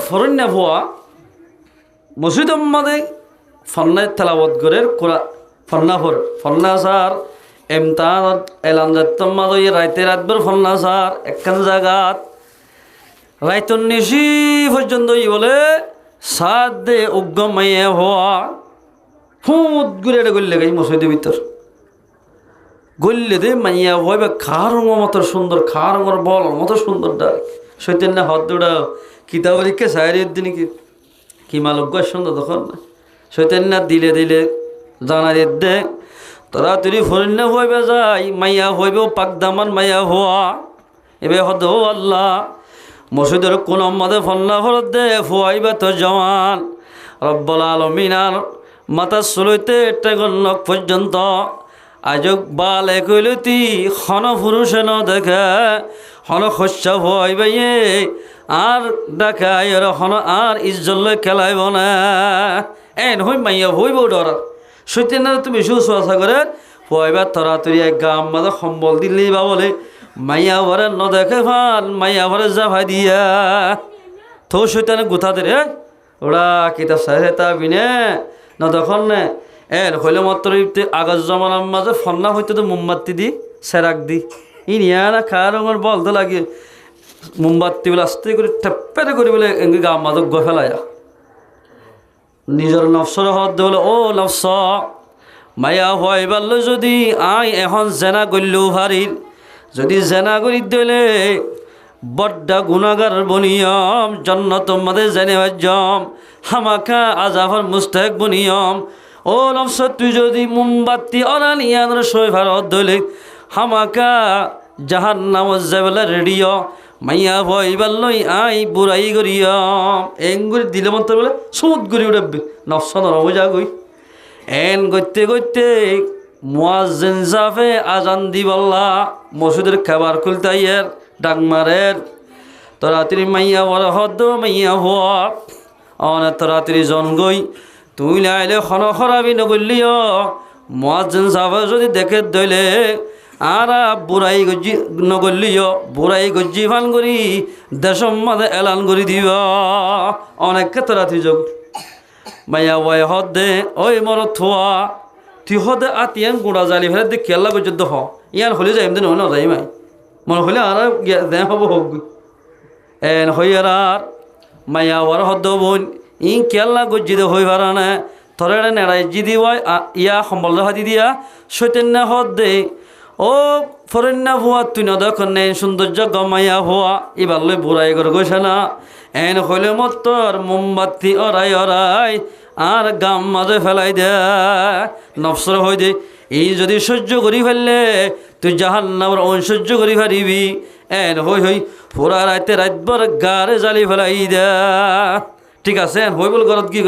ফরন্যা ভুয়া মসজিদ মাদে ফন্নায় তেলাওয়াত করে কোরআন ফন্না সার এমতান এলান যাত্তম মাদই রাইতে রাতভর ফন্না সার একখান জায়গাত রাইতন নিশি পর্যন্ত বলে সাত দে উগ্গম মাইয়া হওয়া হুঁত ঘুরে এটা গল্লে গাই মসজিদের ভিতর গল্লে দে মাইয়া হইবে খার মতো সুন্দর খার বল মতো সুন্দর ডাক সৈতেন না হদ দৌড়া কিতাবলিকে সাহের দিন কি মালজ্ঞ সুন্দর তখন সৈতেন না দিলে জানা দে তোরা তুই ফরিন না হইবে যাই মাইয়া হইবেও পাকদামান মাইয়া হওয়া এবে হদ আল্লাহ মসজিদের কোন আমাদের ফন্না ফরত দে ফুয়াইবা তো জওয়ান রব্বুল আলামিনার মাথা চলইতে টেগনক পর্যন্ত আজক বালে কইলতি খন পুরুষে ন দেখে হন শস্য ফুয়াইবাইয়ে আর দেখাই হন আর ইজ্জল্লে খেলাইব না এন হই মাইয়া হইব ডর সত্যি না তুমি সুশ্বাসা করে ফুয়াইবার তরাতরি এক গাম মাঝে সম্বল দিল্লি বা বলে মাইয়া ভরে ন দেখে ফান মাইয়া ভরে যা ভাই দিয়া তো সৈতানে গুথা দে রে ওরা কিতা সাহেতা বিনে ন তখন নে এর হইলে মাত্র আগজ জমানার মাঝে ফন্না হইতে তো মোমবাতি দি সেরাক দি ই নিয়া না খা রঙের বলতে লাগে মোমবাতি বলে আস্তে করে ঠেপ্পেরে করে বলে এঙ্গে গা মাদক গো ফেলায়া নিজের নফসর হদ বলে ও নফস মাইয়া হয় বললো যদি আই এখন জেনা গল্লেও ভারির যদি জেনা করি দিলে বড্ডা গুণাগার বনিয়ম জন্নত মাদে জেনে জম হামাকা আজাফর মুস্তাক বনিয়ম ও নফস তুই যদি মোমবাতি অরানিয়ান সই ভারত দলে হামাকা জাহান নাম যাবেলা রেডিও মাইয়া ভয় বাল্লই আই বুড়াই করিয়ম এঙ্গুরি দিলে মতো বলে সুদ করি উঠবে নফস নরম যা গই এন গইতে গইতে মুয়াজ্জিন জাফে আজান দিবল্লা মসজিদের খাবার খুলতাইয়ের ডাকমারের তরাতির মাইয়া বড় হদ মাইয়া হওয়া অনেক তরাতির জন গই তুই লাইলে খন খরাবি নগলিও মুয়াজ্জিন জাফে যদি দেখে দইলে আর বুড়াই গজ্জি নগলিও বুড়াই গজ্জি ফান করি দেশম মাঝে এলান করে দিব অনেক তরাতি যোগ মাইয়া ওয়াই হদ দে ওই মর থোয়া তুই হদে আতিয়ান গুঁড়া জালি ফেলে দেখ কেলা পর্যন্ত হ ইয়ান হলে যাই এমনি ন যাই মাই মনে হলে আর দে হব হোক এন হইয়ার আর মাইয়া ওয়ার হদ বোন ই কেলা গজ্জি দে হই পারা না থরে নেড়াই জি দি ইয়া সম্বল হাতি দিয়া সৈতন্য হদ দে ও ফরেন্না ভুয়া তুই না দেখুন নেই সৌন্দর্য গমাইয়া ভুয়া এবার লই বুড়াই করে গৈছে না এন হইলে মতর মোমবাতি অরাই আর গাম মাঝে ফেলাই দে নফসর হই দে এই যদি সহ্য করি ফেললে তুই জাহান্নামের সহ্য করি পারিবি এন হই পুরা রাতে রাতভর গারে জালি ফেলাই দে ঠিক আছে এন হই বল ঘরত কি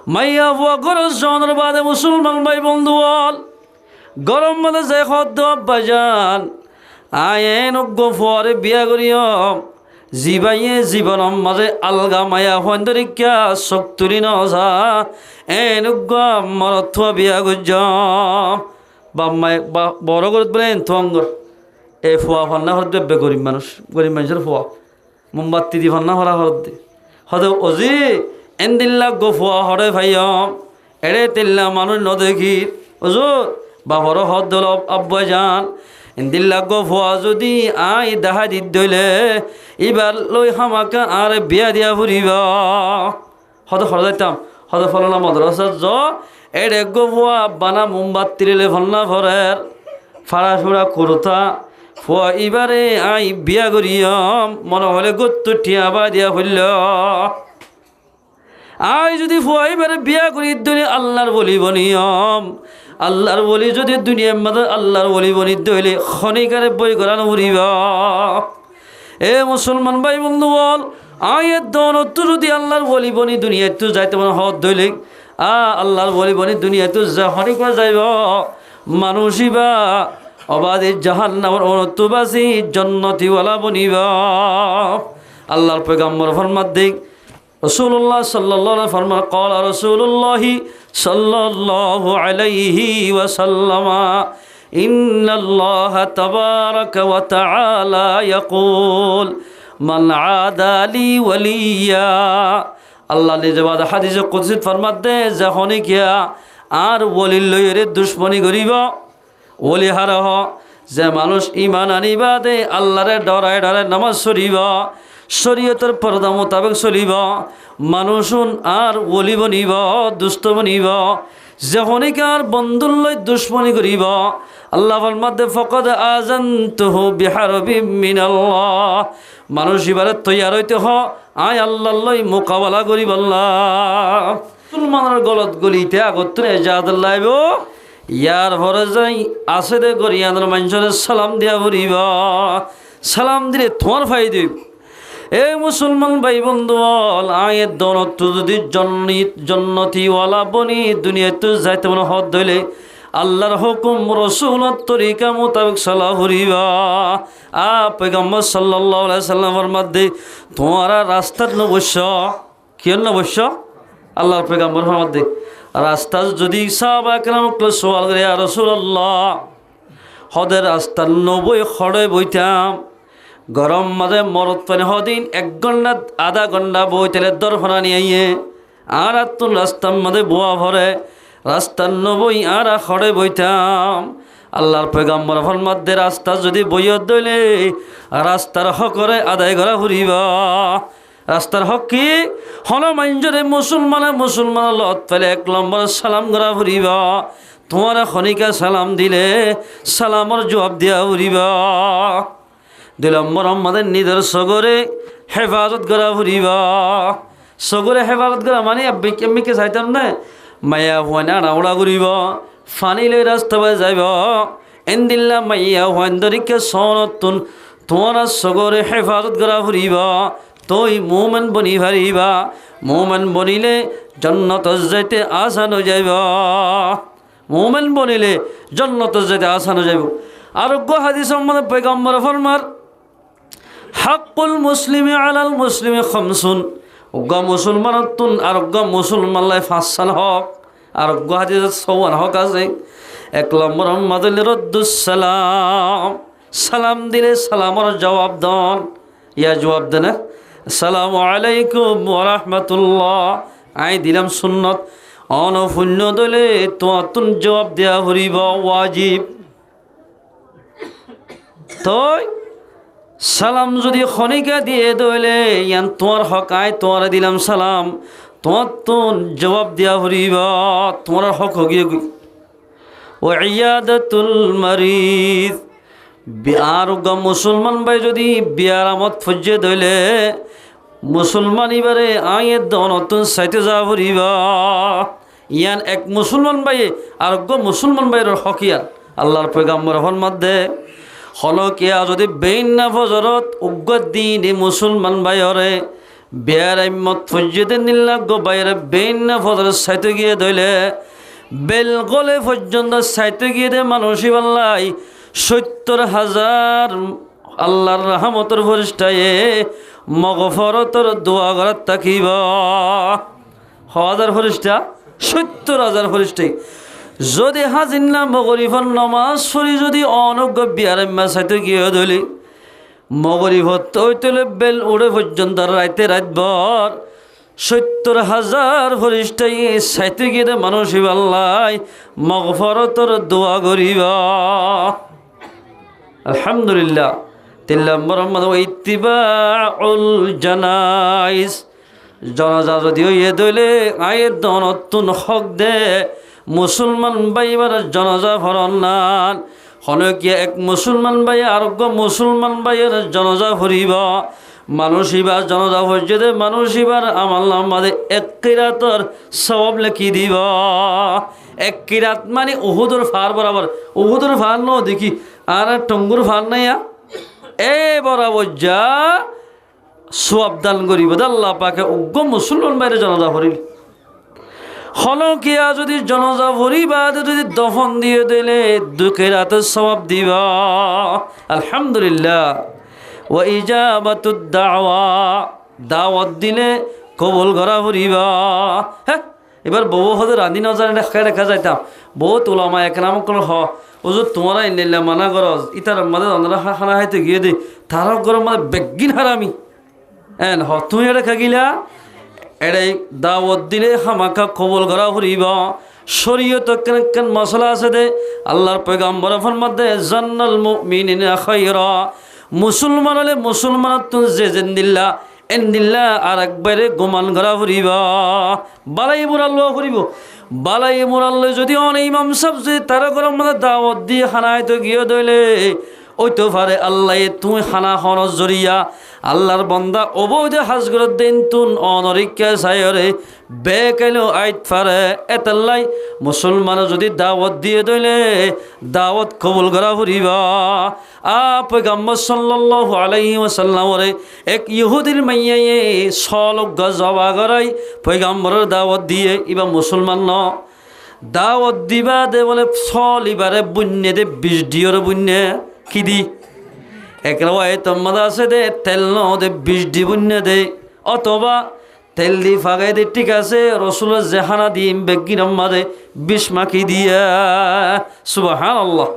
মাইয়া ভুয়া গরজ জনের বাদে মুসলমান ভাই বন্ধু গরম মাঝে যে খদ্দ বাজান আয়েন গফরে বিয়া করিয়ম জিবাইয়ে জীবনম মাঝে আলগা মায়া হন্দরিকা শক্তুরি নজা এন মরত বিয়া গুজম বাম্মাই বড় করত বলেন থঙ্গর এ ফুয়া ফান্না হরত দেবে গরিব মানুষের ফুয়া মোমবাতি দি ফান্না হরা হরত দে হদ অজি এন দিল্লা গফুয়া হরে ভাইয়ম এড়ে তিল্লা মানুষ নদেখি অজুর বাবর হদ দল আব্বা যান ইন্দিল্লা গফুয়া যদি আই দাহা দি দইলে এবার লই হামাকা আর বিয়া দিয়া ফুরিব হদ হর যাইতাম হদ ফলনা মদ্রাসার জ এড়ে গফুয়া বানা মোমবাতিলে ফলনা ভরের ফাড়া ফুড়া করতা ফুয়া এবারে আই বিয়া করিয়ম মনে হলে গত্তু টিয়াবা দিয়া ফুরল আই যদি ফুয়া এবারে বিয়া করি দইলে আল্লাহর বলি বনিয়ম আল্লাহর বলি যদি দুনিয়ার মধ্যে আল্লাহর বলি বনি দইলে খনিকারে বই করানো ফুরিব এ মুসলমান ভাই বন্ধু বল আয়ের দৌলত যদি আল্লাহর বলি বনি দুনিয়ায় তো যাইতে মানে হদ দইলে আল্লাহর বলি বনি দুনিয়ায় তো যা খনিকা যাইব মানুষই বা অবাধে জাহান্নামের অনত্ববাসী জন্নতিওয়ালা বনিব আল্লাহর পয়গম্বর ফরমাত দিক রসুল্লাহ সাল্লাল্লাহু ফরমান ক্বালা রাসূলুল্লাহ সাল্লাল্লাহু আলাইহি ওয়াসাল্লাম ইন্নাল্লাহা তাবারাকা ওয়া তাআলা ইয়াকুল মান আদালি ওয়ালিয়া। আল্লাহ নিজে বাদা হাদিসে কুদসিত ফরমাত দে যখন কিয়া আর ওলির লইরে দুশ্মনী করিব ওলি হারহ, যে মানুষ ইমান আনিবা দে আল্লাহরে ডরায় ডরায় নামাজ পড়িব, শরীয়তের পর্দা মোতাবেক চলিব, মানুষুন আর ওলি বনিব দুষ্ট বনিব, যখনইকার বন্ধুর লই দুশ্মনী করিব আল্লাহ ফরমাতে ফকদ আযানতুহু বিহারবিম মিনাল্লাহ, মানুষ এবারে তৈয়ার হইতে হ আয় আল্লাহ লই মোকাবেলা করিব। আল্লাহ মুসলমানের গলত গলিতে আগত্রে এজাদ লাইব, ইয়ার ভরে যাই আছে দে গরিয়ানোর মানুষের সালাম দিয়া ভরিব, সালাম দিলে তোমার ফাই দিব। এই মুসলমান ভাই বন্ধু আয়ের দনত যদি জন্নতিওয়ালা বনি দুনিয়াতে যাইতে মনে হদ ধইলে আল্লাহর হুকুম রসুলের তরিকা মোতাবেক সালা ভরিবা। পয়গম্বর সাল্লাল্লাহু আলাইহি সাল্লামের মধ্যে তোমারা রাস্তার নবশ্য কি নবশ্য আল্লাহর পয়গম্বর মধ্যে রাস্তা যদি সাহাবা কেরামকে সওয়াল করে ইয়া রাসূলুল্লাহ হদের রাস্তার নবই খড়ে বইতাম, গরম মাঝে মরত পানি হদিন 1 ঘন্টা আধা ঘন্টা বইতেলে দরফনা নিয়ে আর তুন রাস্তার মাঝে বোয়া ভরে রাস্তার নবই আর খড়ে বইতাম। আল্লাহর পয়গম্বর ফরমাতে রাস্তা যদি বইয়ত দইলে রাস্তার হকরে আদায় করা ফুরিবা। রাস্তার হক কি হল মাইঞ্জরে মুসলমান লত পেলে 1 নম্বর সালাম করা ফুরিবা, তোমার খনিকা সালাম দিলে সালামর জবাব দিয়া ফুরিবা। 2 নম্বর আমাদের নিজের সগরে হেফাজত করা ফুরিবা। সগরে হেফাজত করা মানে এমনিকে চাইতাম না মায়া হুয়ানা রাউড়া ঘুরিব, ফানি লই রাস্তা পাই যাইব, এন্দিল্লা মাইয়া হুয়ান দরিকে সনতুন তোমার সগরে হেফাজত করা ফুরিব, তুই মুমেন বনি ভারিবা। মুমেন বনিলে জান্নাত যাইতে আসান হয়ে যাইব, মুমেন বনিলে জান্নাত যাইতে আসান হয়ে যাইব। আরোগ্য হাদিস আমাদের পয়গম্বর ফরমার হাক্কুল মুসলিমি আলাল মুসলিমি খামসুন, অজ্ঞ মুসলমানতুন আরোগ্য মুসলমান লাই 5 সাল হক। আরোগ্য হাদিস 54 হক আছে। 1 নম্বর মাদুল রদ্দুস সালাম, সালাম দিলে সালামর জবাব দন, ইয়া জবাব দেন আসসালামু আলাইকুম ওয়া রাহমাতুল্লাহ, আই দিলাম সুন্নত, অনপুণ্য দলে তোমাতুন জবাব দেয়া হরিব ওয়াজিব। তই সালাম যদি খনিকা দিয়ে দইলে ইয়ান তোমার হক, আয় তোমার দিলাম সালাম, তোমার তুন জবাব দিয়া হরিব, তোমার হক হগিয়ে ও ইয়াদাতুল মারিদ। আরোগ্য মুসলমান ভাই যদি বিয়ারামত ফজ্জে দইলে মুসলমান এবারে আয়ের দনতুন সাইতে যা হরিব, ইয়ান 1 মুসলমান ভাই আরোগ্য মুসলমান ভাইয়ের হকিয়ান আল্লাহর পয়গম্বর ফরমাতে হলকিয়া যদি বেইন্না ফজরত উগ্র দিন মুসলমান ভাইরে বেয়ারাইমত ফজ্জেদে নিল্লাগ্য বাইরে বেইন্না ফজরত সাইতে গিয়ে দইলে বেল গলে পর্যন্ত সাইতে গিয়ে দে মানুষই বাল্লাই 70,000 আল্লাহর রহমতের ফরিস্তায়ে মগফরতর দোয়া করার তাকিব। 1000 ফরিস্তা 70,000 ফরিস্তাই যদি হাজির না মগরিফর নমাজ পড়ি যদি অনজ্ঞ বিয়ারাম্মা সাইতে গিয়ে ধলি মগরিফত তৈতলে বেল উড়ে পর্যন্ত রাইতে রাতভর 70,000 ফরিস্তাই সাইতে গিয়ে মানুষ আল্লাহ মগফরতর দোয়া করিব। আলহামদুলিল্লাহ। 3 নম্বর ইত্তিবাউল জানাইজ, জনাজা যদি ইয়ে দইলে আয়ের দনতুন হক দে মুসলমান ভাইবার জনাজা ফরনান হনকিয়া 1 মুসলমান ভাই আরোগ্য মুসলমান ভাইয়ের জনাজা ফুরিব। মানুষ ইবার জনাজা হচ্ছে দে মানুষ ইবার আমার নামাদে 1 কিরাতর সওয়াব লিখি দিব। 1 কিরাত মানে উহুদের ফার বরাবর, উহুদের ফার ন দেখি আর টঙ্গুর ফার নাইয়া এ বরাবর যা সওয়াব দান করিব আল্লাহ পাকে উগ্র মুসলমান ভাইয়ের জনাজা ফুরিল। হলকিয়া যদি জনাজা ভরিবা যদি দফন দিয়ে দিলে 2 কিরাতের সওয়াব দিবা। আলহামদুলিল্লাহ। ওয়া ইজাবাতুদ দাওয়া, দাওয়াত দিলে কবুল করা ভরিবা। হ্যাঁ এবার বউ হতে রাঁধি নজারে দেখা যাইতাম বহুত ওলামা একরাম কোন হ ওজুর তোমরা ইল্লা মানা করজ ইতার মাঝে আমরা খানা খাইতে গিয়ে দিই তারা গরম মাঝে বেগিন হারামি এন হ তুমি এটা খাগিলা এটাই দাওয়াত দিলে হামাকা কবুল করা হরিব শরীয়ত কেন মশলা আছে দে আল্লাহর পয়গম্বর ফরমাতে জান্নাল মুমিনিনা খায়রা মুসলমান হলে মুসলমান তুন যে জিন্দিল্লা এন্দিল্লা আর একবারে গোমান করা হরিব বালাই মুরাল্লাহ হরিব বালাই মুরাল্লাহ যদি অনেক ইমাম সাহেব যদি তারা গরম মধ্যে দাওয়াত দিয়ে খানায় তো গিয়ে দইলে ওই তো পারে আল্লাহ তুমি খানা খরচ জরিয়া আল্লাহর বন্দা অবৈধ হাজগরের দিন তুন অনরিকা সায়রে বেকাইলেও আইত পারে এতাল্লাই মুসলমান যদি দাওয়াত দিয়ে দইলে দাওয়াত কবুল করা ফুরিবা পয়গম্বর সাল্লাল্লাহু আলাইহি ওয়াসাল্লামরে এক ইহুদির মাইয়ায়ে সলক জবা করাই পয়গম্বরের দাওয়াত দিয়ে ইবা মুসলমান ন দাওয়াত দিবা দে বলে সলিবারে বুন্যে দে 20 ডিওর বুন্যে কি দি একরাওয়ায় তোমাদের আছে দে তেল ন দে 20 ডি বুন্যে দে অথবা তেল দি ফাগাই দে ঠিক আছে রসুলের জেহানা দিম বেগির আম্মাদে 20 মাখি দিয়া সুবহানাল্লাহ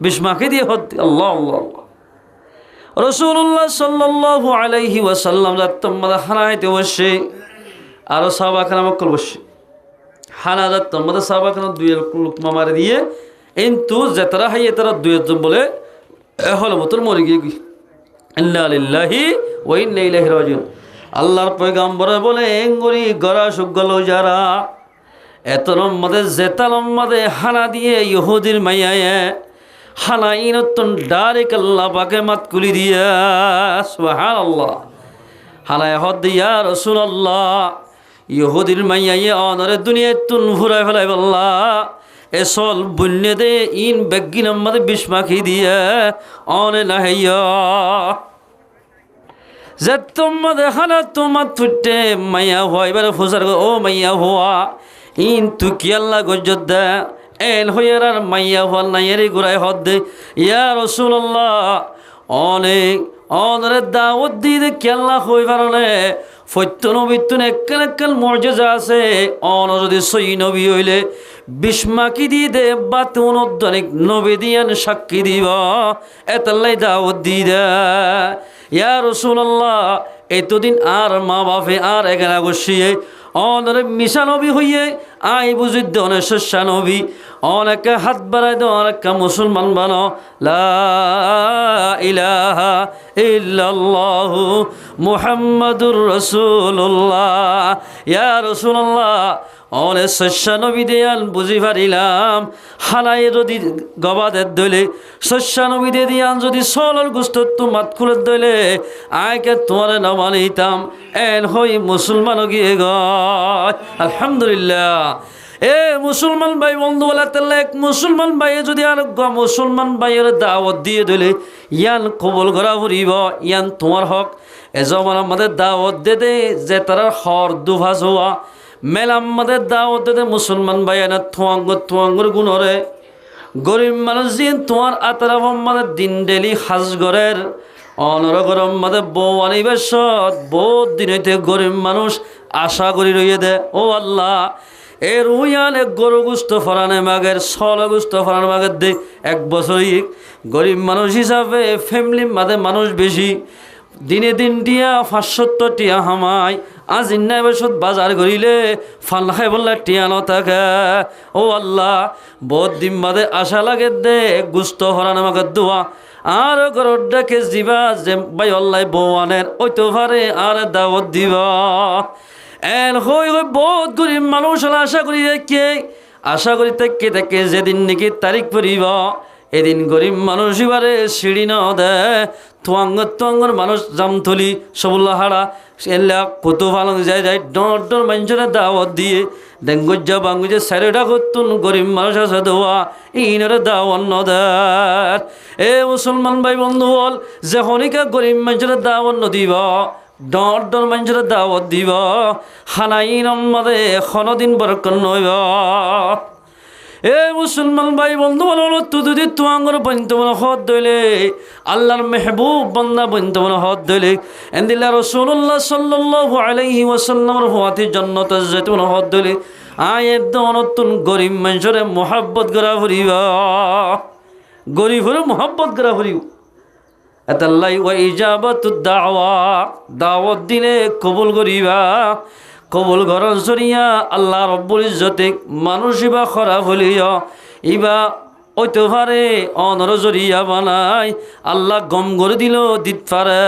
20 মাখি দিয়ে আল্লাহ আল্লাহ রসুল্লাহ সাল্লাল্লাহু আলাইহি ওয়াসাল্লাম তোমাদের খানাইতে বসে আরো সাহাবা কেরাম বসে হানা যাত তোমাদের সাহাবা কেন 2 লুকমা মারে দিয়ে কিন্তু যেতারা হাই তারা 2 বলে হলো মতন মরে গিয়ে ইন্না লিল্লাহি ওয়া ইন্না ইলাইহি রাজিউন আল্লাহর পয়গম্বর বলে এঙ্গরি গরা সুগল যারা এত লম্মাদে জেতা লম্মাদে হানা দিয়ে ইহুদির মাইয়ায়ে হানা ইনতন ডাইরেক্ট আল্লাহ পাকে মাত কুলি দিয়া সুবহানাল্লাহ হানায় হদ দিয়া রাসূলুল্লাহ ইহুদির মাইয়ায়ে অনরে দুনিয়ায় তুন ঘুরাই ফেলাই বল্লা এসল বুন্যে দে ইন বেগিন আমাদের 20 মাখি দিয়ে অনে নাহিয়া যে তোমাদের হানা তোমার তুটে মাইয়া হওয়া এবার ফুসার ও মাইয়া হওয়া ইন তু কি আল্লাহ গজ্জত দে এন হইয়ার আর মাইয়া হওয়া নাইয়ারি ঘুরাই হদ দে ইয়া রাসূলুল্লাহ অনেক অনরে দাওয়াত দিয়ে কি আল্লাহ হই পারলে সত্য নবী তুন একাল মর্যাদা আছে অন যদি সই নবী হইলে 20 মাকি দিয়ে দে বা তুন অনেক নবী দিয়ান সাক্ষী দিব এতাল্লাই দাওয়াত দি দে ইয়া রাসূলুল্লাহ এতদিন আর মা বাপে আর এখানে বসিয়ে অনরে মিশা নবী হইয়ে আই বুঝিদ্দ অনেক শস্যা নবী অনেকে হাত বাড়াই দে অনেক মুসলমান বানো লা ইলাহা ইল্লাল্লাহু মুহাম্মাদুর রাসূলুল্লাহ ইয়া রাসূলুল্লাহ অনেক শস্যা নবী দেয়াল বুঝি পারিলাম হানাই যদি গবাদের দইলে শস্যা নবী দে দিয়ান যদি সলর গুস্ত তো মাত খুলে দইলে আয়কে তোমারে না মানিতাম এন হই মুসলমান গিয়ে গয় আলহামদুলিল্লাহ এ মুসলমান ভাই বন্ধু বলা তাহলে এক মুসলমান ভাইয়ে যদি আর মুসলমান ভাইয়ের দাওয়াত দিয়ে দিলে ইয়ান কবুল করা ফুরিব ইয়ান তোমার হক এজমান আমাদের দাওয়াত দে দে যে তারা হর দুভাজ হওয়া মেলা আমাদের দাওয়াত দে মুসলমান ভাইয়ানা থোয়াঙ্গর গুণরে গরিব মানুষ দিন তোমার আতারা আমাদের দিন ডেলি হাজগরের অনরগর আমাদের বউ আনিবের সৎ বহুত দিন হইতে গরিব মানুষ আশা করি রইয়ে দে ও আল্লাহ এর উইয়ান এক গরু গুস্ত ফরানে মাগের সল গুস্ত ফরানে মাগের দে 1 বছরই গরিব মানুষ হিসাবে ফ্যামিলি মাঝে মানুষ বেশি দিনে দিন টিয়া 570 টিয়া হামাই আজ ইন্না বছর বাজার করিলে ফান খাই বললে টিয়া ন থাকে ও আল্লাহ বহুত দিন বাদে আশা লাগে দে গুস্ত ফরানে মাগের দোয়া আর গরুর ডাকে দিবা যে ভাই আল্লাহ বউয়ানের ওই তো পারে আর দাওয়াত দিবা এন হই বহুত গরিব মানুষ আশা করি দেখে আশা করি থেকে যেদিন নাকি তারিখ পড়িব এদিন গরিব মানুষ এবারে সিঁড়ি না দে তোয়াঙ্গর মানুষ জামথলি সবুল্লা হাড়া এলা কত ভালো যায় ডর মানুষের দাওয়াত দিয়ে ডেঙ্গুজা বাঙ্গুজা স্যারেটা করতুন গরিব মানুষ আছে দেওয়া ইনারে দাওয়াত ন দেয় এ মুসলমান ভাই বন্ধু বল যে হনিকা গরিব মানুষের দাওয়াত ন দিব ডর মানুষের দাওয়াত দিব হানাইন আমাদের এখনো দিন বরকন নইব এ মুসলমান ভাই বন্ধু বলো তু যদি তোয়াঙ্গর বন্ধু হদ দইলে আল্লাহর মেহবুব বন্দা বন্ধু হদ দইলে এন্দিল্লা রাসূলুল্লাহ সাল্লাল্লাহু আলাইহি ওয়াসাল্লামের হওয়াতে জান্নাত যেতুন হদ দইলে আয়ের দনতুন গরিব মানুষের মোহাব্বত করা ফুরিবা গরিবের মোহাব্বত করা ফুরিব এতাল্লাই ওয়া ইজাবাতুদ দাওয়া, দাওয়াত দিলে কবুল করিবা, কবুল করার জরিয়া আল্লাহ রব্বুল ইজ্জতে মানুষই বা খারাপ হলিও ইবা ওইতে পারে অনর জরিয়া বানাই আল্লাহ গম করে দিল দিত পারে।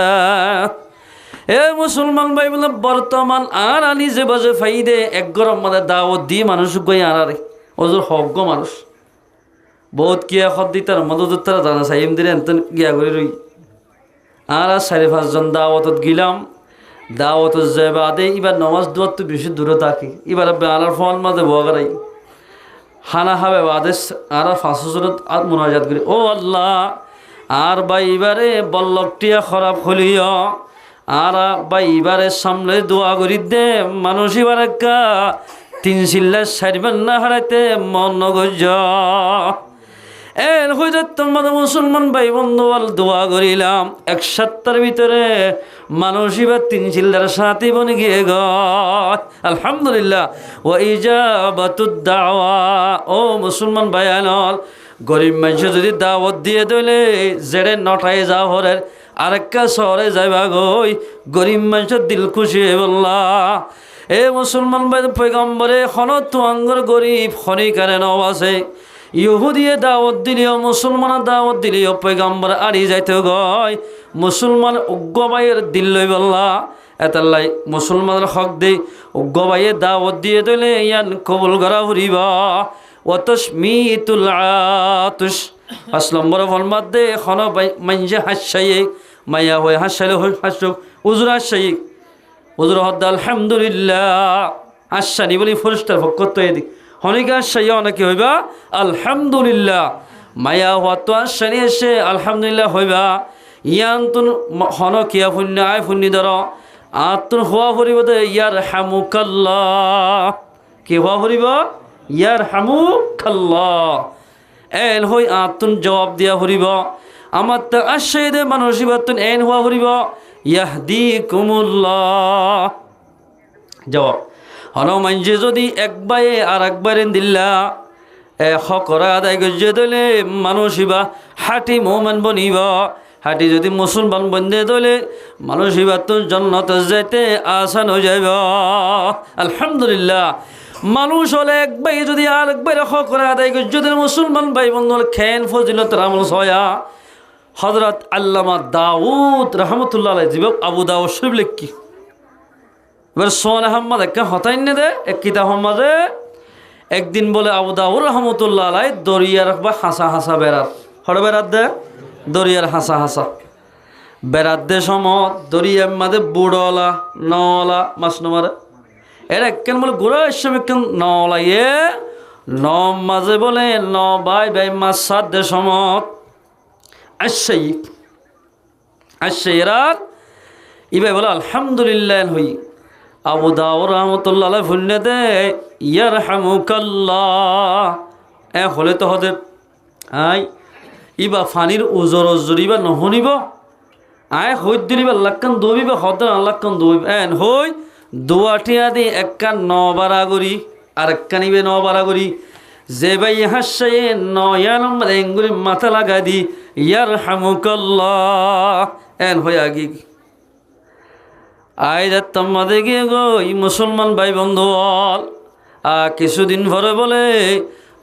এ মুসলমান ভাই বলে বর্তমান আর আনি যে বাজে ফাইদে এক গরম মানে দাওয়াত দিয়ে মানুষ গই আরে ওজোর হক মানুষ বহুত কিয়া খত দি তার মদত তারা জানা সাইম দিলে এনতেন গিয়া করে রই আর 4-5 জন দাওয়াতত গিলাম। দাওয়াতত যে বাদে এবার নমাজ দোয়ার তো বেশি দূরে থাকি, এবার আলার ফল মাঝে বগারাই খানা খাবে বাদে আর 500 জনত আর মুনাজাত করি, ও আল্লাহ আর বা এবারে বল্লভটিয়া খারাপ হলিও আর বা এবারে সামনে দোয়া করি দে মানুষ এবার একা 3 চিল্লা 4 না হারাইতে মন নগজ এর হয়ে তোমাদের মুসলমান ভাই বন্ধু দোয়া করিলাম 1 সপ্তাহের ভিতরে মানুষ এবার 3 চিল্লার সাথে বনে গিয়ে গয় আলহামদুলিল্লাহ। ও ইজাবাতুদ দাওয়া, ও মুসলমান ভাই আনল গরিব মানুষ যদি দাওয়াত দিয়ে দিলে জেড়ে নটায় যা হরের আরেকটা শহরে যাইবা গই গরিব মানুষের দিল খুশি বললা। এ মুসলমান ভাই পয়গম্বরে খনত তুয়াঙ্গর গরিব খনিকারে নব আছে ইহুদিয়ে দাওয়াত দিলিও মুসলমান দাওয়াত দিলিও পয়গম্বর আড়ি যাইতে গয় মুসলমান উগ্রবাইয়ের দিল লই বললা। এতাল্লাই মুসলমানের হক দে উগ্রবাইয়ে দাওয়াত দিয়ে দিলে ইয়ান কবুল করা ফুরিবা। ওয়াতাশমিতুল আতুশ 5 নম্বর ফলমাত দে খন মানজে হাসাইয়ে মায়া হয়ে হাসাইলে হাসুক উজুর হাসাই উজুর হদ্দ আলহামদুলিল্লাহ আসানি বলি ফরিস্তার ফকত এদিক হনিকা হাসাইয়া অনেকে হইবা আলহামদুলিল্লাহ মায়া হওয়া তো আসানি এসে আলহামদুলিল্লাহ হইবা ইয়ান তুন হন কিয়া পুণ্য আয় পুণ্য ধর আর তুন হওয়া ফুরিব দে ইয়ার হামুকাল্লাহ কি হওয়া ফুরিব ইয়ার হামুকাল্লাহ এন হই আতুন জবাব দিয়া ফুরিব আমার তো আশাই দে মানুষ ইবাতুন এন হওয়া ফুরিব ইয়াহদিকুমুল্লাহ জবাব হন মানজে যদি একবারে আর একবারে দিল্লা হকরা আদায় গজ্জে দিলে মানুষ ইবা হাঁটি মোমেন বনিব হাঁটি যদি মুসলমান বন্ধে দলে মানুষ ইবাতুন জন্নত যাইতে আসান হয়ে যাইব আলহামদুলিল্লাহ। মানুষ হলে একবার যদি আর একবার করে আদায় করে যদি মুসলমান ভাই বন্ধু খেন ফজিলত আমল সয়া হজরত আল্লামা দাউদ রহমতুল্লাহ জীবক আবু দাউদ শরীফ লিখি এবার সোহান আহম্মদ একটা হতাই নে দে এক কিতাব আহম্মদে একদিন বলে আবু দাউদ রহমতুল্লাহ আলাই দরিয়ার বা হাসা হাসা বেড়াত হরে বেড়াত দে দরিয়ার হাসা হাসা বেড়াত দে সমত দরিয়ার মাঝে বুড়ওয়ালা নওয়ালা মাছ নমারে এরা কেন বলে গোড়া হিসেবে কেন নলাইয়ে ন মাঝে বলে ন বাই বাই মাছ 7 দে সমত আসছে এরা ইবাই বলে আলহামদুলিল্লাহ হই আবু দাউদ রহমতুল্লাহ ভুলনে দে ইয়ার হামুকাল্লাহ এ হলে তো হতে আই ইবা ফানির উজর উজরিবা নহনিব আয় হই দিলিবা লাক্কান দবিবা হদ্দান আল্লাহকান দবিব এন হই দুয়াটিয়া দি একটা 9 বারাগরি আর একটা নিবে 9 বারাগরি যে ভাই হাসে 9 নম্বর এঙ্গুরি মাথা লাগা দি ইয়ার হামুকাল্লাহ এন হয়ে আগি আই যাত্তাম মাদে গিয়ে গই মুসলমান ভাই বন্ধু কিছুদিন পরে বলে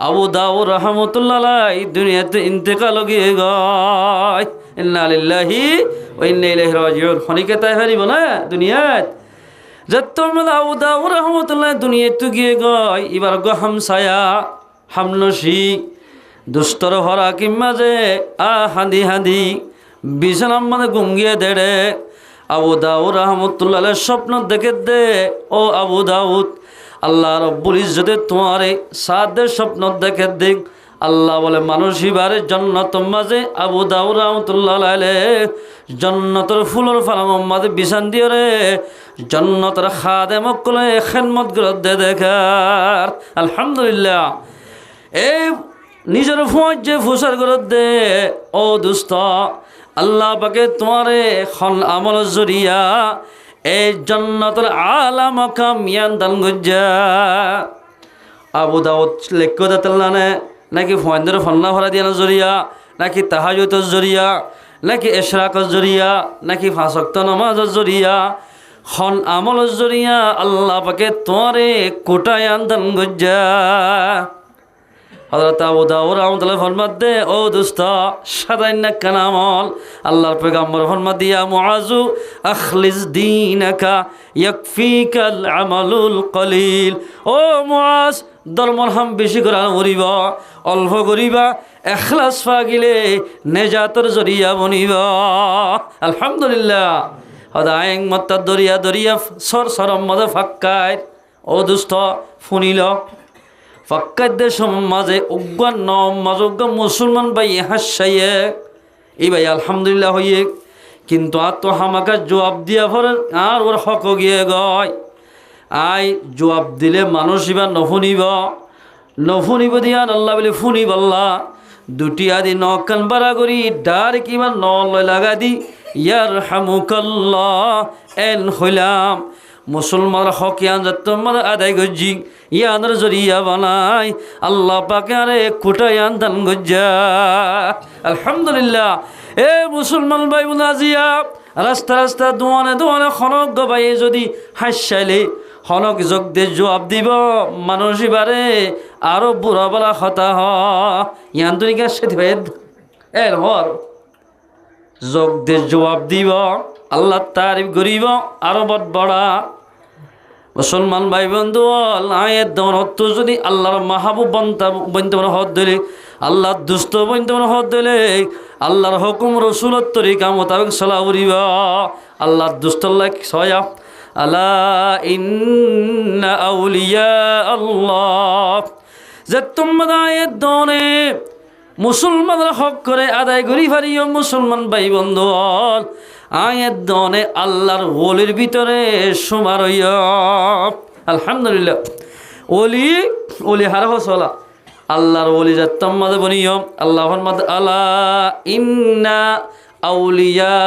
আবু দাউদ রহমতুল্লাহ আলাই দুনিয়াতে ইন্তেকাল গিয়ে গয় ইন্না লিল্লাহি ওয়া ইন্না ইলাইহি রাজিউন খনিকে তাই হারিব না দুনিয়াত যত্তর মধ্যে আবু দাউদ রহমতুল্লাহ দুনিয়াতে গিয়ে গয় এবার গো হামসায়া হামনসি দুস্তর হরা কিমাজে হাঁদি হাঁদি বিছানার মধ্যে গুঙ্গিয়ে দেড়ে আবু দাউদ রহমতুল্লাহ স্বপ্ন দেখে দে ও আবু দাউদ আল্লাহ রব্বুল ইজ্জতে তোমারে সাদের স্বপ্ন দেখে দেখ আল্লাহ বলে মানুষ এবারে জন্নত মাঝে আবু দাউদ রহমতুল্লাহ জন্নতর ফুলর ফালাম মাঝে বিছান দিয়ে রে জন্নতর খাদে মকলে খেদমত দে দেখার আলহামদুলিল্লাহ এই নিজের ফুঁজ যে ফুসার দে ও দুস্থ আল্লাহ পাকে তোমারে খন আমল জরিয়া এই জন্নতর আলা মাকাম ইয়ান দান গজ্জা আবু দাউদ লেখো দাতলানে নাকি ফয়েন্দের ফন্না ভরা দিয়ার জরিয়া নাকি তাহাজুতের জরিয়া নাকি এশরাকর জরিয়া, নাকি 5 ওয়াক্ত নামাজের জরিয়া, খন আমলের জরিয়া আল্লাহ পাকে তোরে কোটায় আনদান গজ্জা। হযরত আবু দাউদ রাহমাতুল্লাহ ফরমাত দে, ও দোস্ত সাদাইনা কান আমল। আল্লাহর পয়গম্বর ফরমাত দিয়া, মুআজু আখলিস দীনাকা ইয়াকফিকাল আমালুল কলিল। ও মুআজ, ধর্মর হাম বেশি করা করিবা, অল্প করিবা, এখলাস পাগিলে নেজাতর জরিয়া বনিবা। আলহামদুলিল্লাহ। হদায়ং মত্তা দরিয়া দরিয়া সর সরম মজা ফাক্কায়। ও দোস্ত শুনিল, ফাক্কাদের সমাজে উগ্গান নমাজ উগ্গান মুসলমান ভাই হাসাইয়ে এই ভাই আলহামদুলিল্লাহ হইয়ে, কিন্তু আর তো হামাকা জবাব দিয়া ফরেন আর ওর হক গিয়ে গয়। আই জবাব দিলে মানুষ ইবা নফুনিব দিয়ান আল্লাহ বলে ফুনিব আল্লাহ। দুটি আদি নকান বাড়া করি ডার কিবা নলয় লাগা দি ইয়ার হামুকাল্লাহ এন হইলাম। মুসলমান হক ইয়ান তোমার আদায় গজ্জি ইয়ানের জরিয়া বানাই আল্লাহ পাকে আরে কুটায়ান দান গজ্জা। আলহামদুলিল্লাহ। এ মুসলমান ভাই বোন, আজিয়া রাস্তা রাস্তা দোয়ানে দোয়ানে খনক গবাই যদি হাসাইলে হনক যোগ দে জবাব দিব মানুষ এবারে আরো বুড়া বলা হতা ইয়ান দুনিকা সেটি ভাই এর হর যোগ দে জবাব দিব আল্লাহ তারিফ করিব আরো বড়া। মুসলমান ভাই বন্ধু, আয়ের দেওয়ার হত যদি আল্লাহর মাহবুব বনতে মনে হত দিলে, আল্লাহর দুস্থ বনতে মনে হত দিলে, আল্লাহর হুকুম রসুলের তরিকা মোতাবেক চলা উড়িব। আল্লাহর দুস্থল্লাহ ছয়া আলা ইন্না আউলিয়া আল্লাহ, যে তোমরা আয়ের দনে মুসলমানরা হক করে আদায় করি পারিও। মুসলমান ভাই বন্ধু, আয়ের দনে আল্লাহর ওলির ভিতরে সুমার হইয়া। আলহামদুলিল্লাহ। ওলি হার হসলা আল্লাহর ওলি যাত্তম মাদে বনিয়ম আল্লাহ মাদ আলা ইন্না আউলিয়া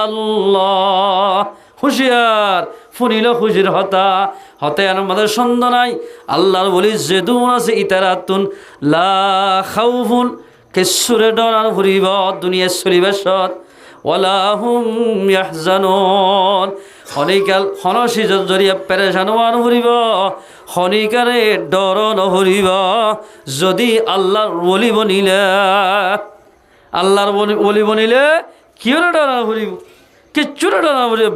আল্লাহ। হুশিয়ার ফুনিল খুশির হতে আমাদের সন্দেহ নাই। আল্লাহর ওলি যেদুন আছে ইতারাতুন লা খাউফুন, কেসুরে ডরার ফুরিব দুনিয়া চলিবাসত, ওয়ালা হুম ইয়াহজানুন, হনিকাল হনসিজত জরিয়া পেরেশান হওয়ার ফুরিব, হনিকারে ডর নহরিব। যদি আল্লাহর ওলি বনিলে, আল্লাহর ওলি বনিলে কিয় ডরা ফুরিব, কিচ্ছুরে ডরা ফুরিব।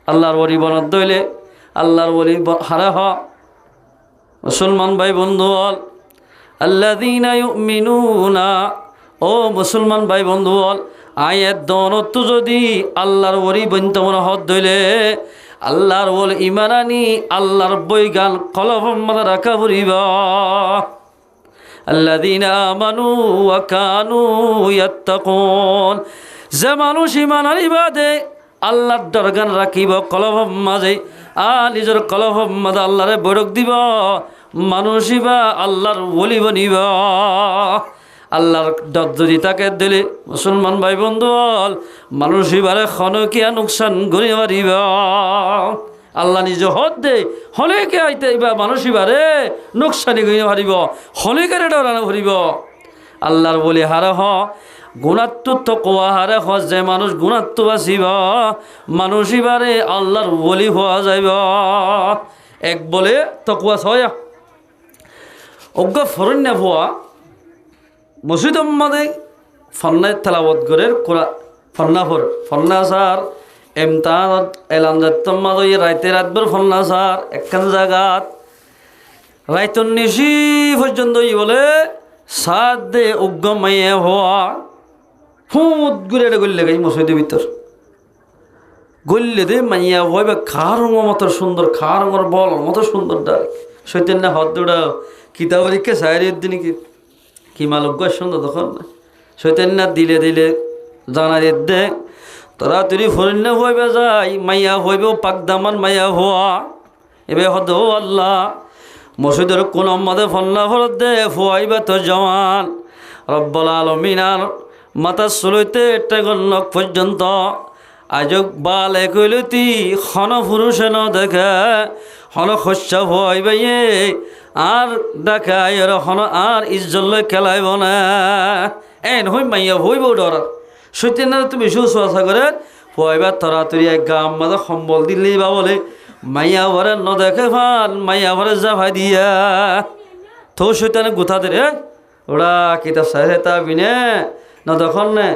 আল্লাহর ওলি বনত দইলে আল্লাহর ওলি হারা হ। মুসলমান ভাই বন্ধু, আল্লাযীনা ইউমিনুনা, ও মুসলমান ভাই বন্ধু, আয়ের দনত যদি আল্লাহর ওলি বন্ত মনে হত দইলে আল্লাহর ওলি ইমানানি আল্লাহর বৈগান কলব মাথা রাখা ফুরিব। আল্লাযীনা আমানু ওয়া কানু ইয়াত্তাকুন, যে মানুষ ইমান আনিবাদে আল্লাহর দরগান রাখিব কলব মাঝে, নিজের কলব মাঝে আল্লাহরে বৈরক দিব, মানুষই বা আল্লাহর ওলি বনিব। আল্লাহর ডর যদি তাকে দিলে মুসলমান ভাই বন্ধু, মানুষই বারে খনকিয়া নোকসান করি পারিব। আল্লাহ নিজে হদ দে হলেকে আইতে বা মানুষই বারে নোকসানি করি পারিব, হলেকারে ডরানো ভরিব। আল্লাহর বলি হারা হ গুণাত্ম তকওয়া হারে হ, যে মানুষ গুণাত্ম বাঁচিব মানুষই বারে আল্লাহর বলি হওয়া যাইব। এক বলে তকওয়া ছয় অজ্ঞ ফরণ্যা ভুয়া মসজিদ মাদে ফন্নায় তেলাওয়াত করে ফন্না সার এমতান এলাম যাত্তম মাদ রাইতে রাতভর ফন্না সার একখান জায়গাত রাইতন নিশি পর্যন্ত বলে সাত দে অজ্ঞ মাইয়ে হওয়া হুঁত ঘুরে গল্লে গাই মসজিদের ভিতর গল্লে দে মাইয়া হইবে খা রঙর মতো সুন্দর, খা রঙর বল মতো সুন্দর ডাল সৈতেন না হদ দৌড়া কিতাবরিকে সাইরের দিন কি মালজ্ঞ সুন্দর তখন সৈতেন না দিলে দিলে জানা দে তোরা তুই ফরিন্য হইবে যাই মাইয়া হইবেও পাকদামান মাইয়া হওয়া এবে হদ আল্লাহ মসজিদের কোন মদে ফল্লা ফরত দে ফুয়াইবা তো জওয়ান রব্বুল আলামিনার মাথা চলইতে টেগলক পর্যন্ত আজক বালে কইলতি খন পুরুষে ন দেখে হন শস্য হইবাইয়ে আর দেখায় হন আর ইজ্জত খেলাইব না এন হই মাইয়া হইব ডর সত্যি তুমি সুশ্বাসা করে পয়বার তরাতরি এক গাম মাঝে সম্বল দিলেই বা বলে মাইয়া ভরে ন দেখে ফান মাইয়া ভরে যা ভাই দিয়া তো সৈতানে গুথা দে রে ওরা কিতাব সাহে তা বিনে না তখন নে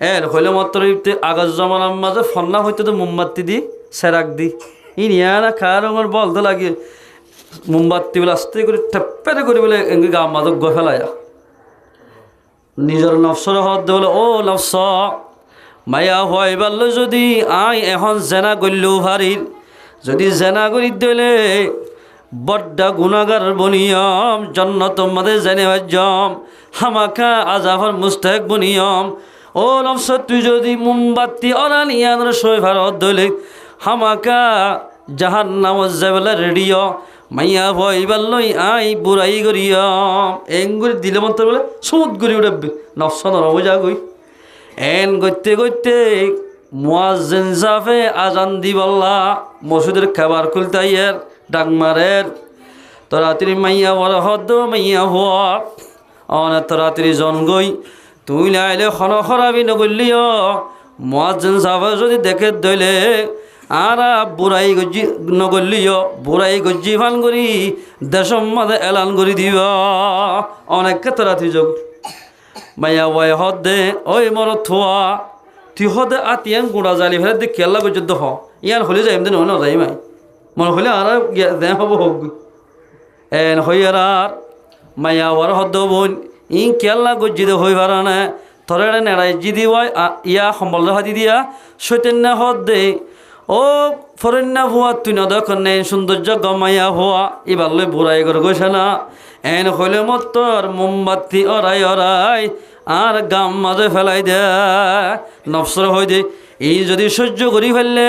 এর হইলে মাত্র আগজ জমানার মাঝে ফন্না হইতে তো মোমবাতি দি সেরাক দি ই নিয়া না খার আমার বলতে লাগে মোমবাতি বলে আস্তে করে ঠেপ্পেরে করে বলে গাম মাঝে গো ফেলায়া নিজের নফসর হত বলে ও নফস মায়া হয় বললো যদি আই এখন জেনা করলেও ভারির যদি জেনা করি দিলে বড্ডা গুণাগার বনিয়ম জন্নত মাদে জেনে জম হামাকা আজাফর মুস্তাক বনিয়ম ও নফস তুই যদি মোমবাতি অনানিয়ান সই ভারত দলে হামাকা জাহান নাম যাবেলা রেডিও মাইয়া ভয় বললই আই বুড়াই করিয়ম এঙ্গুরি দিলে মতো বলে সুদ গুড়ি উঠবে নফস নরম যা গই এন গইতে গইতে মুয়াজ্জিন জাফে আজান দি বল্লা মসজিদের খাবার খুলতাইয়ের ডাক মারের তরাতির মাইয়া বড় হদ মাইয়া হওয়া অনেক তরাতির জন গই তুই লাইলে খন খরাবি নগলিও মুয়াজ্জিন জাফে যদি দেখে দইলে আর বুড়াই গজ্জি নগলিও বুড়াই গজ্জি ফান করি দেশম মাঝে এলান করে দিব অনেককে তরাতি যোগ মাইয়া ওয়াই হদ দে ওই মর থোয়া তুই হদে আতিয়ান গুড়া জালি ফেলে দে কেলা গজ্জ হ ইয়ান হলে যাই এমনি ন যাই মাই মনে হলে আর দে হব হোক এন হইয়ার আর মাইয়া ওয়ার হদ বোন ই কেলা গজ্জি দে হই পারা না থরে নেড়াই জি দি ইয়া সম্বল হাতি দিয়া সৈতন্য হদ দে ও ফরন্যা ভুয়া তুই নদখন নেই সৌন্দর্য গমাইয়া ভুয়া এবার লই বুড়াই করে গৈছে না এন হইলে মতর মোমবাতি অরাই অরাই আর গাম মাঝে ফেলাই দে নফসর হই দে এই যদি সহ্য করি ফেললে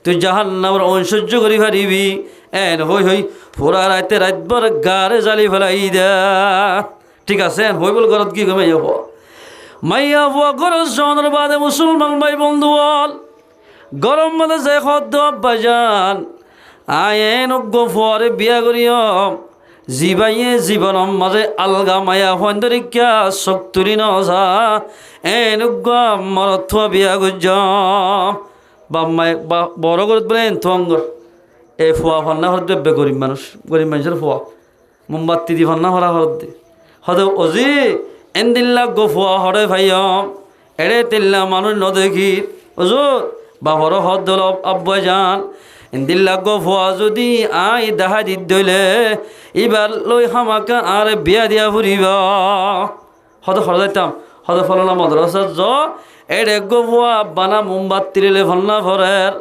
তুই জাহান্নামের সহ্য করি পারিবি এন হই হই পুরা রাতে রাতভর গারে জালি ফেলাই দে ঠিক আছে এন হই বল ঘরত কি মাইয়া ভুয়া মাইয়া ভুয়া ঘরত জনের বাদে মুসলমান ভাই বন্ধু বল গরম মাঝে যে খদ্দ বাজান আয়েন গোফরে বিয়া করিয়ম জীবাইয়ে জীবনম মাঝে আলগা মায়া ফন্দরিকা শক্তুরি নজা এন মরথ বিয়া গুজ বাম্মাই বড় করে বলেন থঙ্গর এ ফুয়া ফান্না হর দেবে গরিব মানুষের ফুয়া মোমবাতি দি ফান্না হরা হর দে হদ অজি এন দিল্লা গো ফুয়া হরে ভাইয়ম এড়ে তিল্লা মানুষ নদেখি অজুর বাহর হদ আব্বা যান ইন্দিল্লা গো ফুয়া যদি আই দেখা দি দইলে এবার লই হামাকা আর বিয়া দিয়া ফুরিব হদ হর যাইতাম হদ ফলনা মদ্রাসা জ এড়ে গো ফুয়া বানা মোমবাতিলে ফলনা ভরের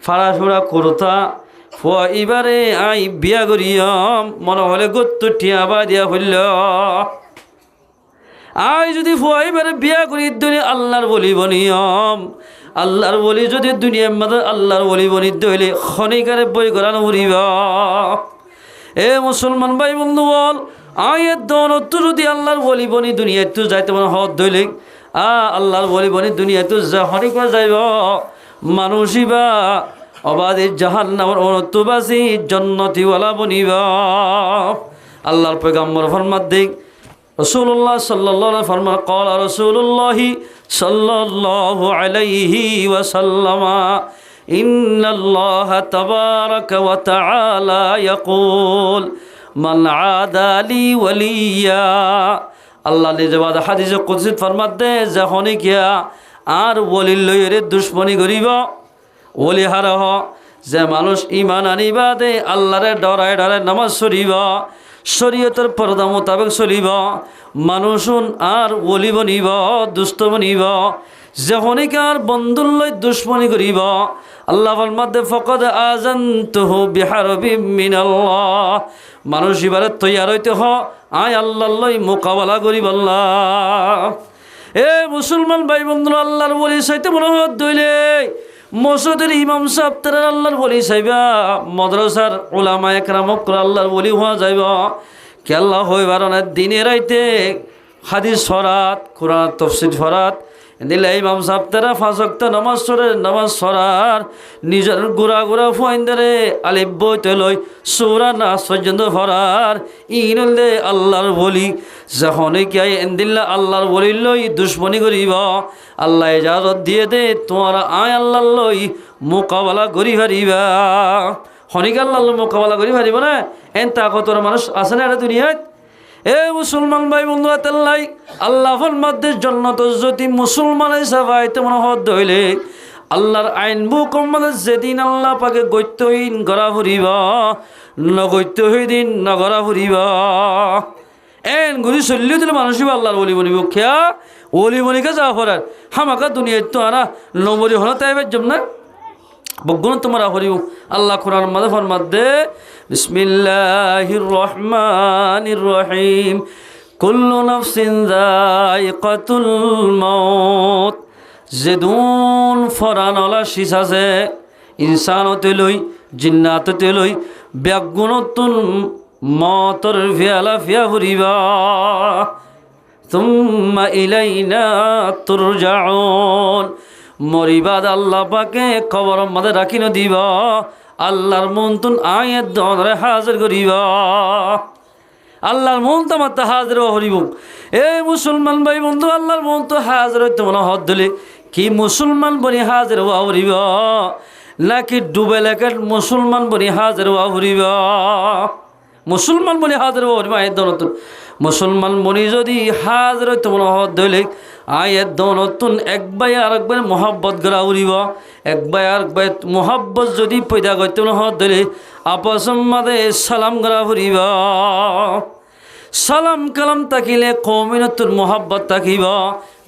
ফাড়া ফুড়া করতা ফুয়া এবারে আই বিয়া করিয়ম মনে হলে গত্তু ঠিয়া বা দিয়া ফুরল আই যদি ফুয়া এবারে বিয়া করি দইলে আল্লাহর বলি বনিয়ম আল্লাহর বলি যদি দুনিয়ার মধ্যে আল্লাহর বলি বনিত হইলে খনিকারে বই করানো ফুরিব এ মুসলমান ভাই বন্ধু বল আয়ের দৌলত যদি আল্লাহর বলি বনি দুনিয়ায় তো যাইতে মানে হদ ধইলে আল্লাহর বলি বনি দুনিয়ায় তো যা খনিকা যাইব মানুষই বা অবাধে জাহান্নামের অনত্ববাসী জন্নতিওয়ালা বনিব আল্লাহর পয়গম্বর ফরমাত দিক রসুল্লাহ সাল্লাল্লাহু ফরমান ক্বালা রাসূলুল্লাহ সাল্লাল্লাহু আলাইহি ওয়াসাল্লাম ইন্নাল্লাহা তাবারাকা ওয়া তাআলা ইয়াকুল মান আদা লি ওয়ালিয়া আল্লাহ নিজে বাদা হাদিসে কুদসি ফরমাত দে যখনই কিয়া আর ওলি লইরে দুশমনি করিব ওলি হারহ যে মানুষ ঈমান আনিবা দে আল্লাহরে ডরায় ডরায় নামাজ পড়িব শরীয়তের পর্দা মোতাবেক চলিব মানুষুন আর ওলি বনিব দুষ্ট বনিব যখনই কার বন্ধুর লই দুশ্মনী করিব আল্লাহ ফরমাতে ফকদ আযানতুহু বিহারবিম মিনাল্লাহ মানুষ এবারে তৈয়ার হইতে হ আয় আল্লাহ লই মোকাবেলা করিব আল্লাহ এ মুসলমান ভাই বন্ধুরা আল্লাহর ওলি চাইতে মনে হয় দইলে মসজিদের ইমাম সাহেব তারা আল্লাহর ওলি চাইবা মাদ্রাসার উলামা একরামক আল্লাহর ওলি হওয়া যাইব কেল্লা হইবার না দিনে রাইতে হাদিস ফরাত কোরআন তাফসীর ফরাত দিলে ইমাম সাহেব তারা 5 ওয়াক্ত নামাজ সরার নিজের গুড়া ফুয়াইন্দারে আলিফ বইতে লই সূরা নাস পর্যন্ত ফরার ইনলে আল্লাহর বলি যখন কি এন্দিল্লা আল্লাহর বলি লই দুশ্মনী করিব আল্লাহ ইজাজত দিয়ে দে তোমার আল্লাহর লই মোকাবেলা করি পারিবা হনিক আল্লাহর মোকাবেলা করি পারিব না এন তাকতর মানুষ আছে না এটা দুনিয়ায় এ মুসলমান ভাই বন্ধু আতাল্লাই আল্লাহর মধ্যে জন্নত যদি মুসলমানের সাফাইতে মনে হদ হইলে আল্লাহর আইন বুকম্মাদের যেদিন আল্লাহ পাকে গৈত্যহীন গড়া ফুরিব নগৈত্যহীন নগরা ফুরিব এন ঘুরি চলিয়ে দিলে মানুষই আল্লাহর বলি বলিব খেয়া ওলি বলিকে যা ফরার হামাকা দুনিয়ায় তো আরা নবরি হলো তাই জম না বগুণ তোমরা হরিব আল্লাহ কোরআন মাঝে ফরমাদে বিসমিল্লাহির রহমানির রহিম কুল্লু নাফসিন যায়িকাতুল মাউত যেদুন ফরানলা শিসাছে ইনসানতে লই জিন্নাততে লই ব্যাগুণতুন মতর ফিয়ালা ফিয়া ফুরিবা তুম্মা ইলাইনা তুরজাউন মরিবাদ আল্লাহ পাকে কবর মধ্যে রাখি ন দিব আল্লাহর মন্তন আয়ের দনরে হাজির করিব আল্লাহর মন তো মাত্র হাজির হরিব এ মুসলমান ভাই বন্ধু আল্লাহর মন তো হাজির হইতে মনে হদ দিলে কি মুসলমান বনি হাজির হওয়া হরিব নাকি ডুবে লেখে মুসলমান বনি হাজির হওয়া হরিব মুসলমান বনি হাজির হওয়া হরিব আয়ের দনতন মুসলমান বনি যদি হাজির হইতে মনে হদ দিলে আয়ের দনতুন একবার আরেকবার মোহাব্বত করা উড়িব একবার আরেকবার মোহাব্বত যদি পয়দা করতে হত দিলে আপস মাদে সালাম করা ফুরিব সালাম কালাম তাকিলে কৌমিনতুন মোহাব্বত তাকিব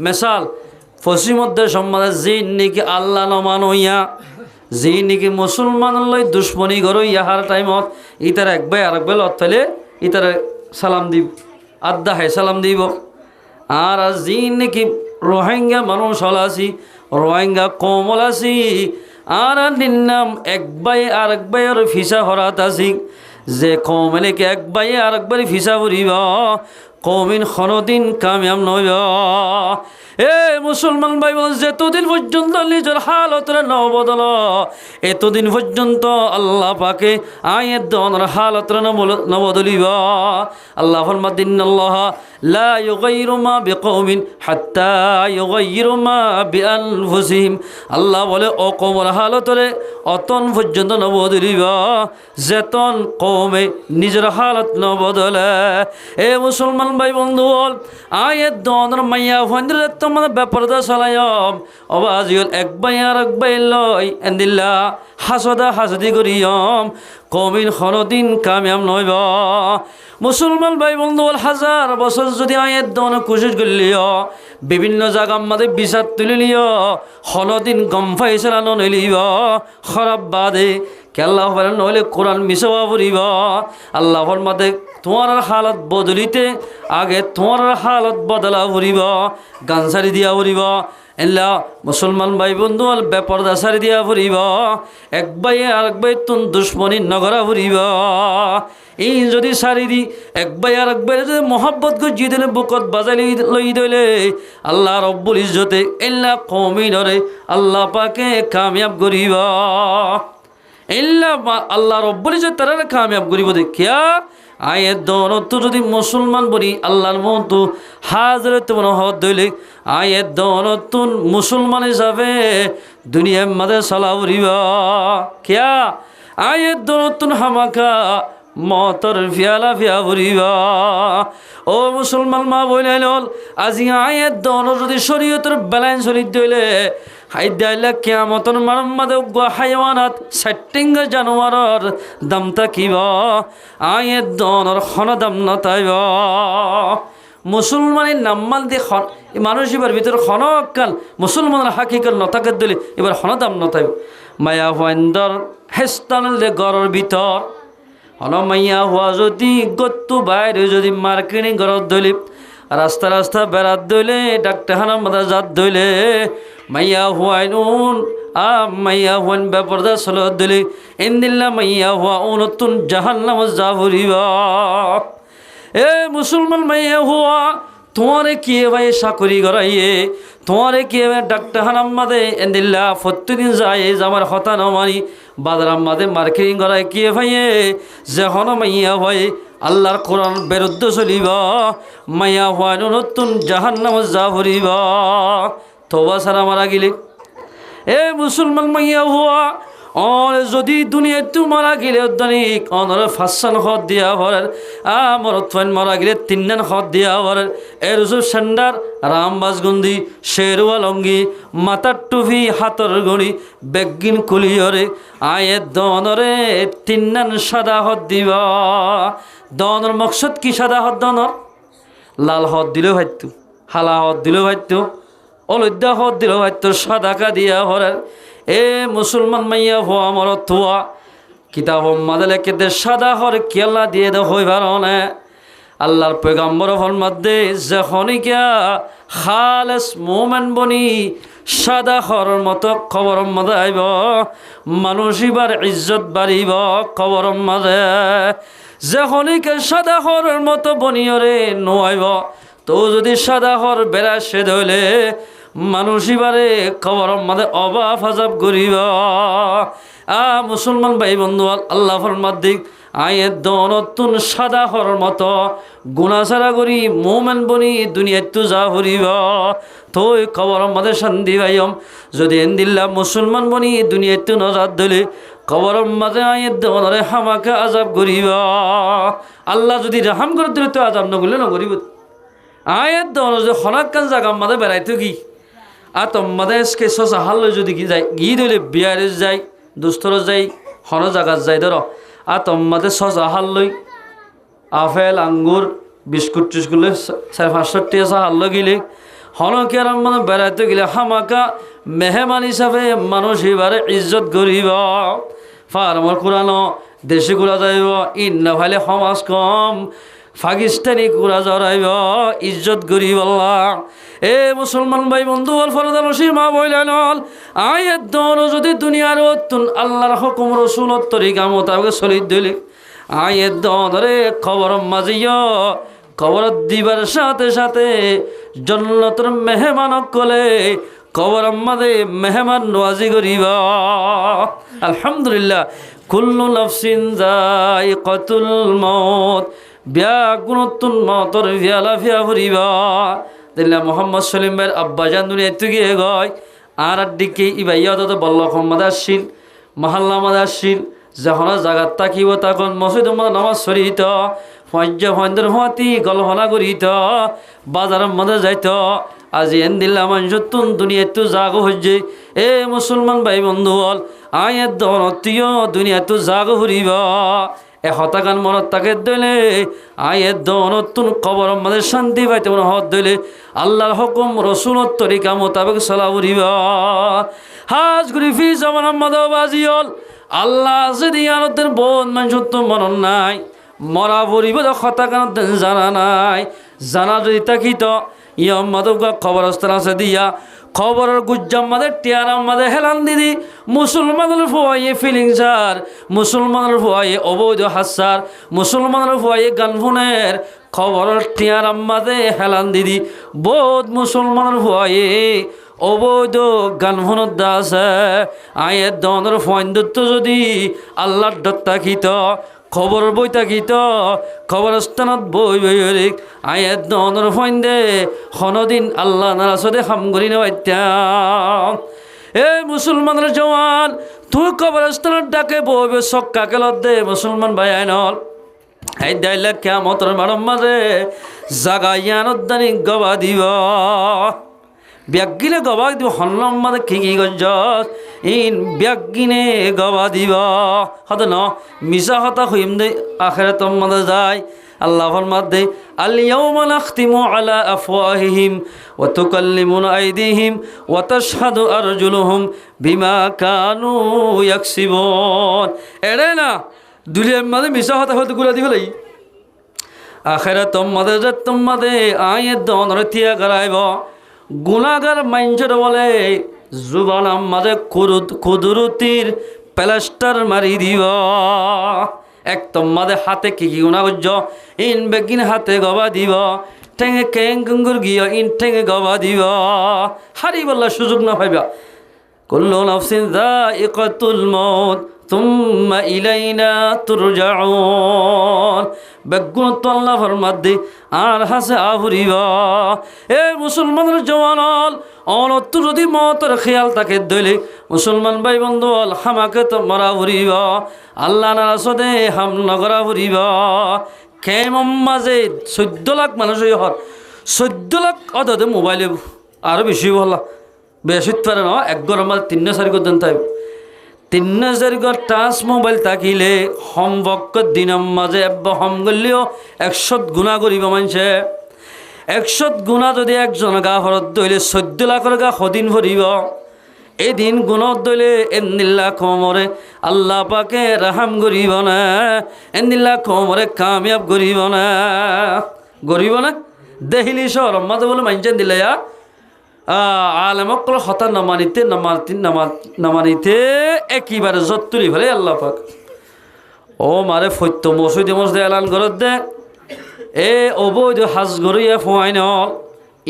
মেসাল পশ্চিমধ্যে সম্মাদে যে নাকি আল্লাহ নমান হইয়া যে নাকি মুসলমান লই দুশ্মনী করো ইয়াহার টাইমত ইতার একবার আরেকবার লত ফেলে ইতার সালাম দিব আড্ডা হে সালাম দিব আর যি নাকি রোহিঙ্গা মানুষ হল আছি রোহিঙ্গা কমল আছি আর নিন্নাম একবাই আরেকবার ফিসা হরাত আছি যে কমেলেকে একবাই আরেকবার ফিসা ফুরিব কমিন খনদিন কামিয়াম নইব এ মুসলমান ভাই বোন যেতদিন পর্যন্ত নিজের হালতরে নবদল এতদিন পর্যন্ত আল্লাহ পাকে আয়ের দনের হালতরে নবদলিব আল্লাহ ফরমাদিনাল্লাহ লা ইউগাইরু মা বিকওমিন হাত্তা ইউগাইরু মা বিআনফুসিহিম আল্লাহ বলে ও কওমের হালতরে অতন পর্যন্ত নবদলিব যেতন কওমে নিজের হালত নবদলে এ মুসলমান ভাই বন্ধু আয়ের দনের মাইয়া ফন্দির তোমাদের ব্যাপারটা চালায়ম অবাজিল একবাই আর একবাই লয় এন্দিল্লা হাসদা হাসদি করিয়ম কমিন খনদিন কামিয়াম নইব মুসলমান ভাই বন্ধু হাজার বছর যদি আয়ের দন কোশিশ করলিও বিভিন্ন জায়গা মাঝে বিচার তুলিলিও খনদিন গম ফাইসলানো নইলিব খরাব বাদে কেল্লাহ নইলে কোরআন মিশবা ফুরিব আল্লাহর মাঝে তোমার হালত বদলিতে আগে তোমার হালত বদলা ফুরিব গান সারি দিয়া ফুরিব এলা মুসলমান ভাই বন্ধু বেপরদা সারি দিয়া ফুরিব একবাই আরেকবাই তুন দুশ্মনী নগরা ফুরিব এই যদি সারি দি একবাই আরেকবাই যদি মোহাব্বত গজিয়ে দিলে বুকত বাজালি লই দিলে আল্লাহ রব্বুল ইজ্জতে এলা কমিনরে আল্লাহ পাকে কামিয়াব করিব এলা আল্লাহ রব্বুল ইজ্জত তারা কামিয়াব করিব দেখিয়া আয়ের দনত যদি মুসলমান বলি আল্লাহর মতো হাজরত মনে হত দইলে আয়ের দনতুন মুসলমান হিসাবে দুনিয়ার মাঝে চলা উড়িব কিয়া আয়ের দনতুন হামাকা মতর ফিয়ালা ফিয়া উড়িব ও মুসলমান মা বইলাইল আজি আয়ের দন যদি শরীয়তের ব্যালেন্স চলি দইলে হাইদাইলা কিয়ামতর মারম্মাদে হাইওয়ানাত সেটিং জানোয়ারর দাম থাকিব আয়ের দনর খন দাম নতাইব মুসলমানের নাম্মাল দিয়ে মানুষ এবার ভিতরে খনকাল মুসলমানের হাকিকত নথাকে দিলে এবার খন দাম নতাইব মায়া হুয়াইন্দর হেস্তানল দে গড়ের ভিতর হন মাইয়া হওয়া যদি গত্তু বাইরে যদি মার্কেটিং ঘরত দইলে রাস্তা রাস্তা বেড়াত দইলে ডাক্তারখানার মাথা জাত দইলে মাইয়া হুয়াইনুন মাইয়া হুয়াইন বেপরদা চলত দিলে এন্দিল্লা মাইয়া হুয়া নতুন জাহান্নাম যা ভরিব এ মুসলমান মাইয়া হুয়া তোমারে কে ভাই চাকরি করাইয়ে তোমারে কি ডাক্তার হানাম্মাদে এন্দিল্লা প্রত্যেকদিন যায় আমার হতা নমানি বাজার আম্মাদে মার্কেটিং করায় কি ভাইয়ে যে হন মাইয়া ভাই আল্লাহর কোরআন বিরুদ্ধ চলিব মাইয়া হয় নতুন জাহান্নাম যা ভরিব তওবা সারা মারা গেলে এ মুসলমান মাইয়া হওয়া और যদি দুনিয়া তু মারা গেলে দনিক অনর ফাসন হদ দিয়া হর আমর তন মারা গেলে তিনন হদ দিয়া হর এর জু সন্ডার রামবাজগন্দি শেরওয়া লঙ্গি মাথার টুপি হাতর গড়ি বেগিন কুলিয়রে আয়ে দনরে তিনন সাদা হদ দিবা দনর মকসদ কি সাদা হদ দনর লাল হদ দিলেও হয়তো হালা হদ দিলেও হয়তো অলদ্যা হদ দিলেও হয়তো সাদাকা দিয়া হর এ মুসলমান মাইয়া হো আমার থোয়া কিতাব মাদলে কেদে সাদা হর কেলা দিয়ে দে হইবার না আল্লাহর পয়গম্বর ফরমাদে যখনইকা খালেস মোমেন বনি সাদা হর মতো খবর মাদে আইব মানুষ এবার ইজ্জত বাড়িব খবর মাদে যখনইকা সাদা হরের মতো বনিয়রে নোয়াইব তো যদি সাদা হর বেড়া সে ধইলে মানুষ এবারে খবর মাদে অবাফ আজাব করিব মুসলমান ভাই বন্ধু আল্লাহ ফরমাদিক আয়ের দনতুন সাদা হর মতো গুণাচারা করি মোমেন বনি দুনিয়াত তু যা হরিব তই খবর মাদে শান্তি ভাইম যদি এন্দিল্লা মুসলমান বনি দুনিয়াত তু নজাত দিলে খবর মাঝে আয়ের দনরে হামাকে আজাব করিব আল্লাহ যদি রাহাম করে দিলে তো আজাব নগরলে নগরিব আয়ের দন যে হনাক্কান জায়গা মাদে বেড়াইতো কি আর তোমাদের সসা হাল যদি কি যায় গি দিলে বিয়ারে যাই দুস্তর যাই হন জায়গাত যাই ধর আর তোমাদের সসা হাল লই আপেল আঙ্গুর বিস্কুট টিস্কুট লই 550 টাকা হাল গিলে হনকে আর মানে বেড়াইতে গেলে হামাকা মেহমান হিসাবে মানুষ এবারে ইজ্জত করিব ফার্মর কুরানো দেশে কুড়া যাইব ইন্না ভাইলে সমাজ কম পাকিস্তানি কুড়া জড়াইব ইজ্জত করিব এ মুসলমান ভাই বন্ধু ফরদানসী মা বইলেন আয়ের দন যদি দুনিয়ার অতুন আল্লাহর হুকুম রসুলত তরিকা মোতাবেক চলি দিলে আয়ের দনরে খবর মাজিও খবর দিবার সাথে সাথে জন্নতর মেহমান কলে খবর মাদে মেহমান নওয়াজি করিব আলহামদুলিল্লাহ কুল্লু নাফসিন যায়িকাতুল মউত ব্যাগুনতুন মতর ভিয়ালা ভিয়া ভরিবা দিল্লা মোহাম্মদ সলিম ভাইয়ের আব্বাজান দুনিয়া গিয়ে গয় আর দিকে ইবাইয়া তো বল্ল মোহাম্মদ আসিল মহাল্লা মাদ আসিল যখন জাগাত তাকিব তখন মসজিদ নামাজ সরিত ফজ্জা ফন্দর হাতি গলহনা করিত বাজারের মধ্যে যাইত আজি এন দিল্লা মানুষতুন দুনিয়াতো জাগ হচ্ছে এ মুসলমান ভাই বন্ধু হল আয়ের দনতীয় দুনিয়াতো জাগ হরিব হতাকান মনত তাকে দিলে আয়ের দনতুন কবর আমাদের শান্তি পাইতে মনে হত দিলে আল্লাহর হুকুম রসুলত তরিকা মোতাবেক চলা উড়িব হাজ গুরিফি জামান বাজিয়ল আল্লাহ যদি আনন্দের বোন মানুষত্ব মনন নাই মরা পড়িব হতাকান জানা নাই জানা যদি তাকিত ইয়াম্মাদা খবরস্থান আছে দিয়া খবরের গুজ্জাম্মাদের টিয়ারাম্মাদের হেলান দিদি মুসলমানের ফুয়াইয়ে ফিলিংসার মুসলমানের ফুয়াইয়ে অবৈধ হাসার মুসলমানের ফুয়াইয়ে গানফুনের খবরের টিয়ারাম্মাদে হেলান দিদি বহুত মুসলমানের ফুয়াইয়ে অবৈধ গানফুনের দাসে আয়ের দনের ফন্দত্ব যদি আল্লাহর দত্তাকিত খবর বই তাকিত খবরস্থানত বই বই আয়ের দনের ফন্দে হনদিন আল্লাহ নারাসদে হামগরি নেওয়াইতাম এ মুসলমানের জওয়ান তুই কবরস্থানের ডাকে বইবে সক্কা কেলত দে মুসলমান ভাই আইনল এই দাইলে কিয়ামতের মানব মাঝে জাগাইয়ানদানি গবা দিব ব্যাগিনে গবা দিব হল্লম মাঝে কি গঞ্জ ইন ব্যাগিনে গবা দিব হত ন মিশা হতা হইম দে আখেরাত মাঝে যায় আল্লাহ ফরমাদে আল-ইয়াওমা নাখতিমু আলা আফওয়াহিহিম ওয়া তুকাল্লিমুনা আইদিহিম ওয়া তাশহাদু আরজুলুহুম বিমা কানু ইয়াকসিবুন এরে না দুলিয়ার মাঝে মিশা হতা হতে গুলা দিবলাই আখেরাত মাঝে যত মাঝে আয়ের দনরে তিয়া করাইব গুনাহগার মাইনজর বলে জুবান মাঝে কুদরতির প্লাস্টার মারি দিব এক তোমাদের হাতে কি গুণা করছ ইন বেগিন হাতে গবা দিব ঠেঙে কেং গুঙ্গুর গিয়া ইন ঠেঙে গবা দিব হারি বললা সুযোগ না পাইবা কুল্লু নাফসিন যায়িকাতুল মাউত তুম্মা ইলাইনা তুরজাউন বেগুন তো আল্লাহ ফরমাদ্দি আর হাসে আহুরিবা এ মুসলমানের জওয়ানল অনত যদি মতের খেয়াল তাকে দইলে মুসলমান ভাই বন্ধু অল হামাকে তো মারা উড়িবা আল্লাহ নারাসদে হাম নগরা উড়িবা কেমন মাঝে 14 লাখ মানুষ হর 14 লাখ অদে মোবাইলে আরো বেশি বলা বেশি পারে না এক ঘর আমার 3-4 ঘর দেন তাই 3-4 ঘর টাচ মোবাইল থাকিলে সম্ভব দিনের মাঝে হম গলিও 100 গুণা করিব মানুষে 100 গুণা যদি একজন গা হরত দইলে 14 লাখের গা সদিন ভরিব এই দিন গুণত দইলে এন্দিল্লা কমরে আল্লাহ পাকে রাহাম করিব না এন্দিল্লা কমরে কামিয়াব করিব না দেহিলি শহর মাঝে বলে মানছেন দিলে আলেমকল হতা নামানিতে একেবারে যত্তুরি ফেলে আল্লাহ পাক ও মারে ফত্য মসজিদে মসজিদে এলান করত দে এ অবৈধ হাজ গরিয়া ফুয়াই ন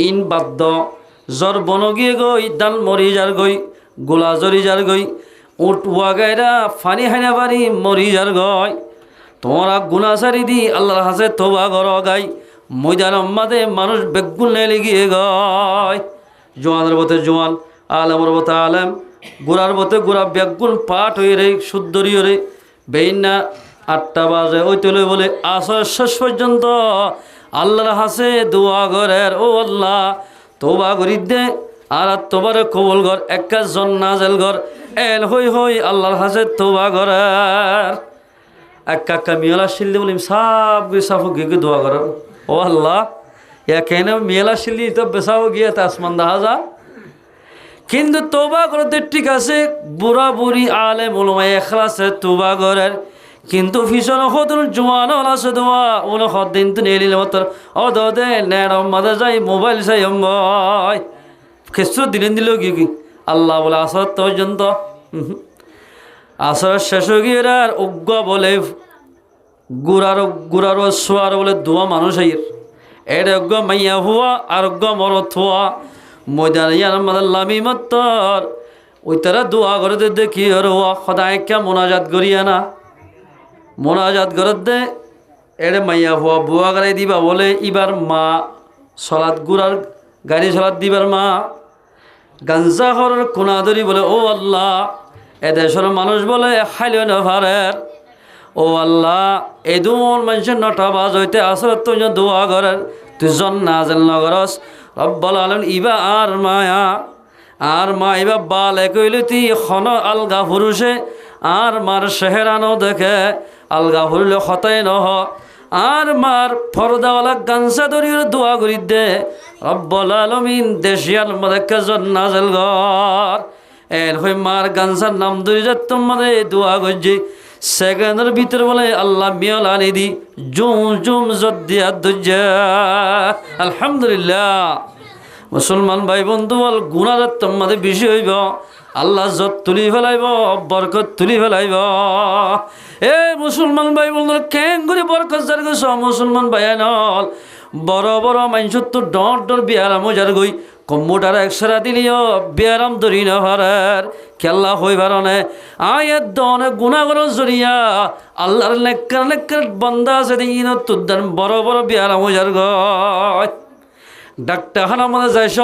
ইন বাদ্য জ্বর বনগিয়ে গই ডাল মরি যার গই গোলা জরি যার গই উঠ উয়া গায়রা ফানি হাইনা বাড়ি মরি যার গই তোমরা গুনাচারি দি আল্লাহর হাসে তোবা গর গাই ময়দান মাদে মানুষ বেগুন লেগিয়ে গয় জোয়ানের বতে জোয়ান আলমর বতে আলম গোড়ার বতে গোড়া বেগুন পাট হয়ে রে শুদ্ধরি রে বেইনা 8টা বাজে ওই তলে বলে আসর শেষ পর্যন্ত আল্লাহর হাসে দোয়া গরের ও আল্লাহ তোবা গরিদ দে আর তোবার কবল ঘর একা জন নাজেল ঘর এল হই আল্লাহর হাসে তোবা গরের একা মিয়ালা শিল্লি বলিম সাপ গিয়ে সাফু গিয়ে দোয়া করার ও আল্লাহ ইয়া কেন মিয়ালা শিল্লি তো বেসাও গিয়ে তা আসমান দেখা যা কিন্তু তোবা করতে ঠিক আছে বুড়া বুড়ি আলে মুলমায় এখলাসে তোবা করার কিন্তু ভীষণ হতুন জোয়ান আছে দোয়া উন হদিন তো নেলিল মতর অদে নেড়ম মাদে যাই মোবাইল চাই অম্বয় খেসু দিলেন দিল কি আল্লাহ বলে আসর পর্যন্ত আসর শেষ গিয়ে আর উগ্র বলে গুড়ার সোয়ার বলে দোয়া মানুষ আইয়ের এর অজ্ঞ মাইয়া হুয়া আর অজ্ঞ মরত হওয়া ময়দান ইয়ার মাদার লামি মত্তর ওই তারা দোয়া করে দেখি আর হওয়া সদায় কে মোনাজাত করিয়া না মোনাজাত ঘরত দে এড়ে মাইয়া হওয়া বুয়া গাড়ি দিবা বলে ইবার মা সলাদ গুড়ার গাড়ি সলাদ দিবার মা গাঞ্জা হরের কোনা ধরি বলে ও আল্লাহ এদেশের মানুষ বলে খাইলে নভারের ও আল্লাহ এই দুমন মানুষের 9টা বাজ হইতে আসর তুই দোয়া করের তুই জন নাজেল নগরস রব্বুল আলামিন ইবা আর মা ইবা বালে কইলে তুই খন আলগা পুরুষে আর মার শেহরানো দেখে আলগা হইলে হতাই নহ আর মার ফরদাওয়ালা গানসা ধরিয়ে দোয়া করি দে রব্বুল আলামিন দেশিয়াল মদেকে জন নাজেল ঘর এর হই মার গানসার নাম ধরি যাত মদে দোয়া করছি সেকেন্ডের ভিতরে বলে আল্লাহ মিয়াল আনি দি জুম জদ্দিয়া দুজা আলহামদুলিল্লাহ মুসলমান ভাই বন্ধু বল গুণাজাত তোমাদে বেশি হইব আল্লাহ যত তুলি ফেলাইব বরকত তুলি ফেলাইব এ মুসলমান ভাই বন্ধু কেন করে বরকত যার গেছ মুসলমান ভাই নল বড় বড় মানুষের তো ডর বিয়ারাম যার গই কম্পিউটার একসরা দিলিও বিয়ারাম ধরি না ভারার খেলা হইবার নে আয়ের দনে গুণাগর জরিয়া আল্লাহর নেকর বন্দা আছে দিন তুদ্দান বড় বড় বিয়ারাম যার গয় ডাক্তারখানার মধ্যে যাইছ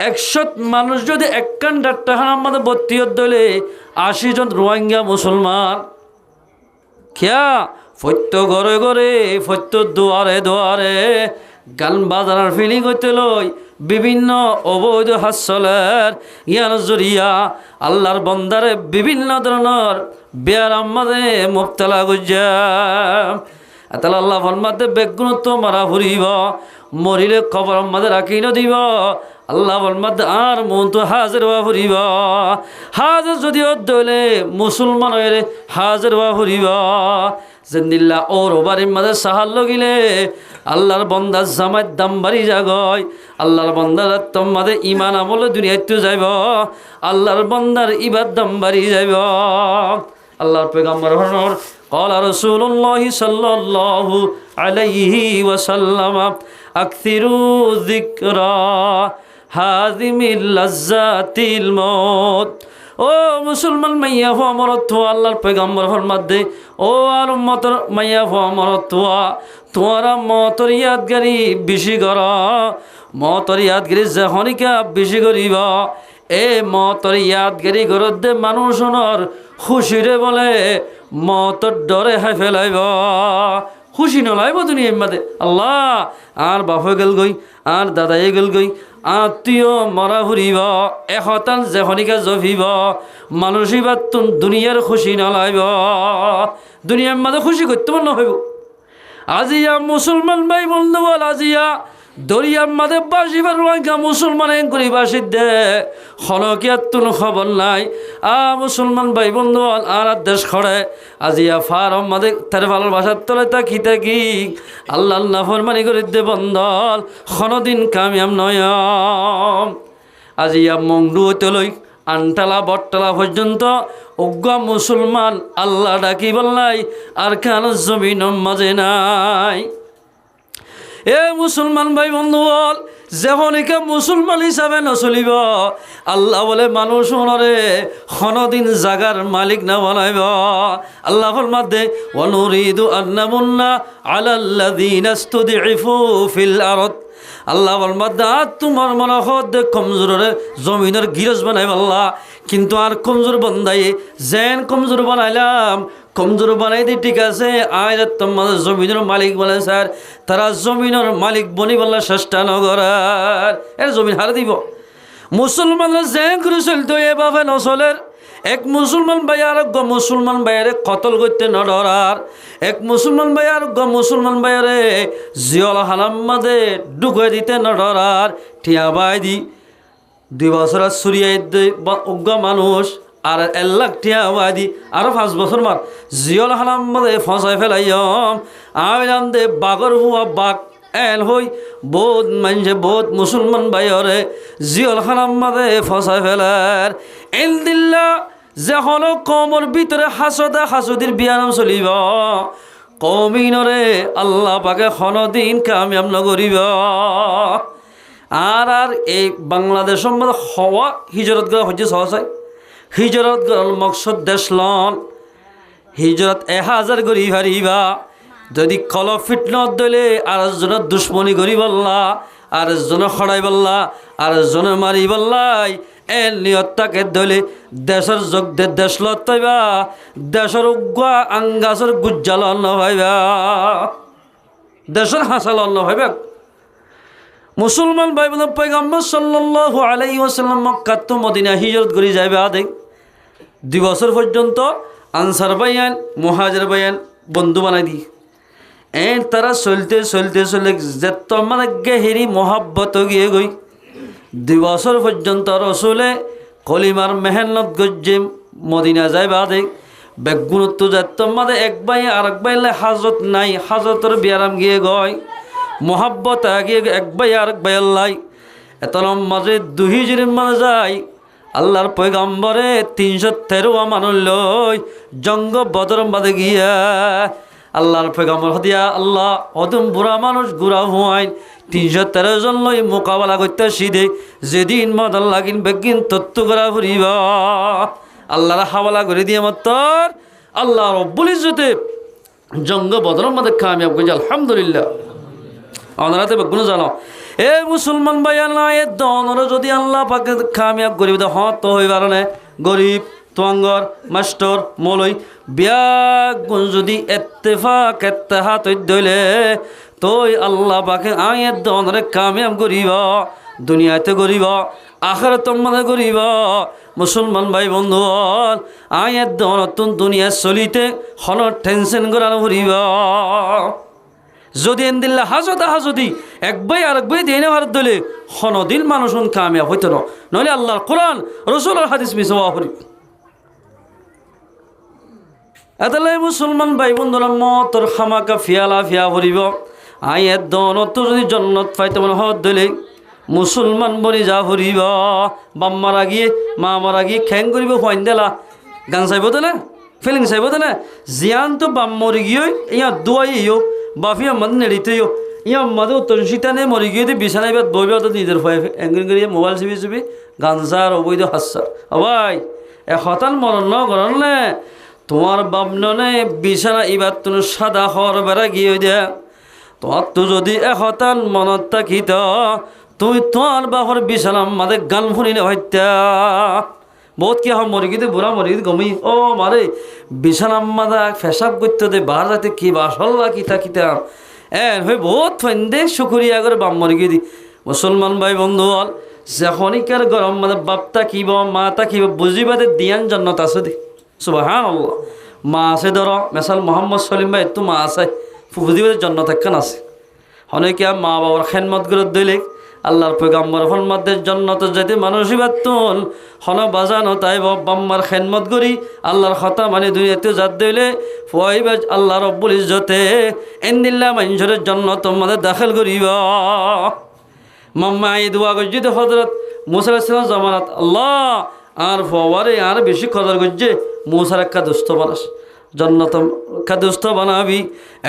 100 মানুষ যদি একখান ডাক্তারখানার মধ্যে ভর্তি হলে 80 জন রোহিঙ্গা মুসলমান খেয়া ফত্য ঘরে ঘরে ফত্য দুয়ারে গান বাজার ফিলিং হইতে লই বিভিন্ন অবৈধ হাসলের ইয়ার জরিয়া আল্লাহর বন্দারে বিভিন্ন ধরনের বেয়ারাম মাঝে মুবতলা গুজা তাহলে আল্লাহ ফরমাতে বেগুনত্ব মারা ফুরিব মরিলে খবর মাঝে রাখি দিব আল্লাহ ফরমাতে আর মন তো হাজির হওয়া ফুরিব হাজির যদিও দলে মুসলমান হয়ে হাজির হওয়া ফুরিব জিন্দিল্লা ওর বাড়ির মাঝে সাহার লগিলে আল্লাহর বন্দার জামাই দাম বাড়ি জাগয় আল্লাহর বন্দার তোমাদের ইমান আমলে দুনিয়াতে যাইব আল্লাহর বন্দার ইবাদ দাম বাড়ি যাইব আল্লাহর পেগম্বর قال رسول الله صلى الله عليه وسلم আকসিরু যিকরা হাযিমিল লাজ্জাতিল মউত। ও মুসলমান মাইয়া হওয়া মরত আল্লাহর পয়গম্বর ফরমাদে, ও আর উম্মতর মাইয়া হওয়া মরত তোমরা মতর ইয়াদগারি বেশি কর। মতর ইয়াদগারি যখনইকা বেশি করিব, এ মতর ইয়াদগারি করত দে মানুষজনের খুশিরে বলে মতর ডরে হাই ফেলাইব, খুশি নলাইব দুনিয়ার মাঝে। আল্লাহ আর বাপ গেল গই, আর দাদাই গেল গই, আত্মীয় মরা ফুরিব, এহতান যেখনিকা জফিব, মানুষই বা দুনিয়ার খুশি নলাইব, দুনিয়ার মাঝে খুশি করতে মন হইব। আজিয়া মুসলমান ভাই বন্ধু বল, আজিয়া দরিয়ার মাঝে বাসিবার রঙা মুসলমান করি বাসির দে খনকিয়ার তুন খবর নাই। মুসলমান ভাই বন্ধু বল, আর দেশ খড়ে আজিয়া ফারম মাঝে তার ভালোবাসার তলে তাকি তাকি আল্লাহ আল্লাহ ফরমানি করে দে বন্ধল খনদিন কামিয়াম নয়। আজিয়া মংডু হইতে লই আনটালা বটতলা পর্যন্ত উগ্র মুসলমান আল্লাহ ডাকি বললাই আর কান জমিন মাঝে নাই। এ মুসলমান ভাই বন্ধু বল, যেখনিকে মুসলমান হিসাবে নচলিব, আল্লাহ বলে মানুষ ওনরে খনদিন জাগার মালিক না বনাইব। আল্লাহ ফরমাদে ওয়ানুরিদু আন্নামুন্না আলাল্লাযীনা ইসতুদঈফু ফিল আরদ। আল্লাহ ফরমাদে তোমার মনে হদ কমজোরে জমিনের গিরজ বানাইব আল্লাহ, কিন্তু আর কমজোর বন্দাই যেন কমজোর বানাইলাম, কমজোর বানাই দি ঠিক আছে, আয় তোমার জমিনের মালিক বলে স্যার, তারা জমিনের মালিক বনি বললা চেষ্টা নগরার এর জমিন হার দিব। মুসলমানরা যে করে চলতো এ বাপে নচলের। এক মুসলমান ভাই আর মুসলমান ভাইয়ারে কতল করতে নডরার, এক মুসলমান ভাই আর মুসলমান ভাইয়ারে জিয়ল হালাম মাঝে ঢুকে দিতে নডরার। ঠিয়া বাই দি 2 বছর সুরিয়াই অজ্ঞ মানুষ আর 1 লাখ টিয়া বাদি আরো 5 বছর মার জিয়ল হালাম মাঝে ফসাই ফেলাইম। আইলাম দে বাগর হুয়া বাঘ এল হই বহুত মানুষে বহুত মুসলমান ভাইরে জিয়ল হালাম মাঝে ফসাই ফেলার। এল দিল্লা যখন কমর ভিতরে হাসদা হাসুদির বিয়ানাম চলিব, কমিনরে আল্লাহ পাকে খনদিন কামিয়াম নগরিব। আর আর এই বাংলাদেশের মধ্যে হওয়া হিজরত গড়া হচ্ছে সহসাই, হিজরত গড়ার মকসদ দেশ লন, হিজরত 1000 গড়ি হারিবা। যদি কল ফিটনত দলে আর একজনের দুশ্মনী করি বললা, আর একজনে খড়াই বললা, আর একজনে মারি বললাই, এর নিয়তটাকে দলে দেশের যোগ দে দেশ লতাইবা, দেশের উগ্রা আঙ্গাসের গুজ্জাল অন্ন ভাইবা, দেশের হাসাল অন্ন ভাইবা। মুসলমান ভাই বোন পয়গম্বর সাল্লাল্লাহু আলাইহি ওয়াসাল্লাম মক্কা তো মদিনা হিজরত করে যাবে আদে 2 বছর পর্যন্ত আনসার ভাইয়ান মুহাজির ভাইয়ান বন্ধু বানাই দি। তারা চলতে চলতে চলে যেত মানে গেহেরি মহাব্বত গিয়ে গই 2 বছর পর্যন্ত রসুলে কলিমার মেহনত গজ্জে মদিনা যায় বাদে বেগুনত যেত মানে এক ভাই আর এক ভাইলে হাজত নাই, হাজতর বিয়ারাম গিয়ে গয় মোহাব্বত আগে এক ভাই আর এক ভাই আল্লাহ এত মাঝে 2 হিজরির মাঝে যায়। আল্লাহর পয়গম্বরে 313 মানুষ লই জঙ্গ বদর মাঝে গিয়া আল্লাহর পয়গম্বর হদিয়া আল্লাহ অদম বুড়া মানুষ গুড়া হুয়াইন 313 জন লই মোকাবেলা করতে সিধে যেদিন মদন লাগিন বেগিন তত্ত্ব করা ফুরিব আল্লাহর হাওয়ালা করে দিয়ে মাত্র আল্লাহ রব্বুল ইজ্জতে জঙ্গ বদর মাঝে কামিয়াব করেছে আলহামদুলিল্লাহ। অনারাতে বেগুন জানো এ মুসলমান ভাইয়া না এ দনরা যদি আল্লাহ পাকে কামিয়াব করিব তো হইবার না গরিব তোয়াঙ্গর মাস্টার মলই বিয়াগুন যদি ইত্তেফাক ইত্তেহাত দইলে তোই আল্লাহ পাকে আয়ের দনরে কামিয়াব করিব, দুনিয়াতে করিব আখিরাত মানে করিব। মুসলমান ভাই বন্ধু আয়ের দনতুন দুনিয়া চলিতে হন টেনশন করানো করিব। যদি এনদিল্লা হাজতা হাজতি এক ভাই আর এক ভাই দিয়ে নেওয়ার দলে হনদিন মানুষ কামিয়াব হইতো না, নইলে আল্লাহর কোরআন রসুলের হাদিস মিশাওয়া করিব। এতালে মুসলমান ভাই বন্ধুরা মতর খামাকা ফিয়ালা ফিয়া ভরিব আয়ের দনত যদি জন্নত পাইতে মনে হত দলে মুসলমান বনি যা ভরিব। বাম মারা গিয়ে মা মারা গিয়ে খ্যাং করিব ফাইন দেলা গান চাইব তো না ফিলিং চাইব তো না জিয়ান তো বাম মরি গিয়ে ইয়া দুয়াইও বাফিয়া মন নেড়িতেও ইয়াম মাদে উত্তর শীতানে মরি গিয়ে দিয়ে বিছানায় বাদ বইবে তো নিজের ভয়ে এঙ্গিন করিয়ে মোবাইল চিবি গাঞ্জার অবৈধ হাস্যার ভাই হতান মরণ ন গরণ নে তোমার বাবননে বিছানা ইবার তুমি সাদা হর বেড়া গিয়ে দেয়া তোমার তো যদি হতান মনত থাকিত তুই তোমার বাহর বিছানার মাঝে গান ফুনিলে হত্যা বহুত কি হয় মরি গিয়ে বুড়া মরি গমি ও মারে বিছানার মাদা ফেসাব করতে দে বার রাতে কি বাসল্লা কিতা কিতা হয়ে বহুত ফেন্দে শুকুরিয়া করে বাম মরি গিয়ে দি মুসলমান ভাই বন্ধু হল যখনইকার গরম মানে বাপ থাকিব মা থাকিব বুঝিবাদে দিয়ান জন্নত আছে দে সুবহানাল্লাহ মা আছে ধর মেসাল মোহাম্মদ সলিম ভাই তো মা আছে বুঝিবাদের জন্নত একখান আছে অনেকে মা বাবার খেদমত করে দিলে আল্লাহর পয়গম্বর ফরমাদের জন্নত যেতে মানসিবাদ তুল হন বাজানো তাই বাম্মার খেদমত করি আল্লাহর কথা মানে দুনিয়াতে জাত দিলে ফয়বাজ আল্লাহ রব্বুল ইজ্জতে এন্দিল্লা মানুষের জন্নত আমাদের দাখিল করিব মাম্মা এই দোয়া করছে হজরত মুসা আলাইহিস সালাম জামানাত আল্লাহ আর ফওয়ারে আর বেশি কদর করছে মুসার একটা দুস্থ বানাস জন্নত একটা দুস্থ বানাবি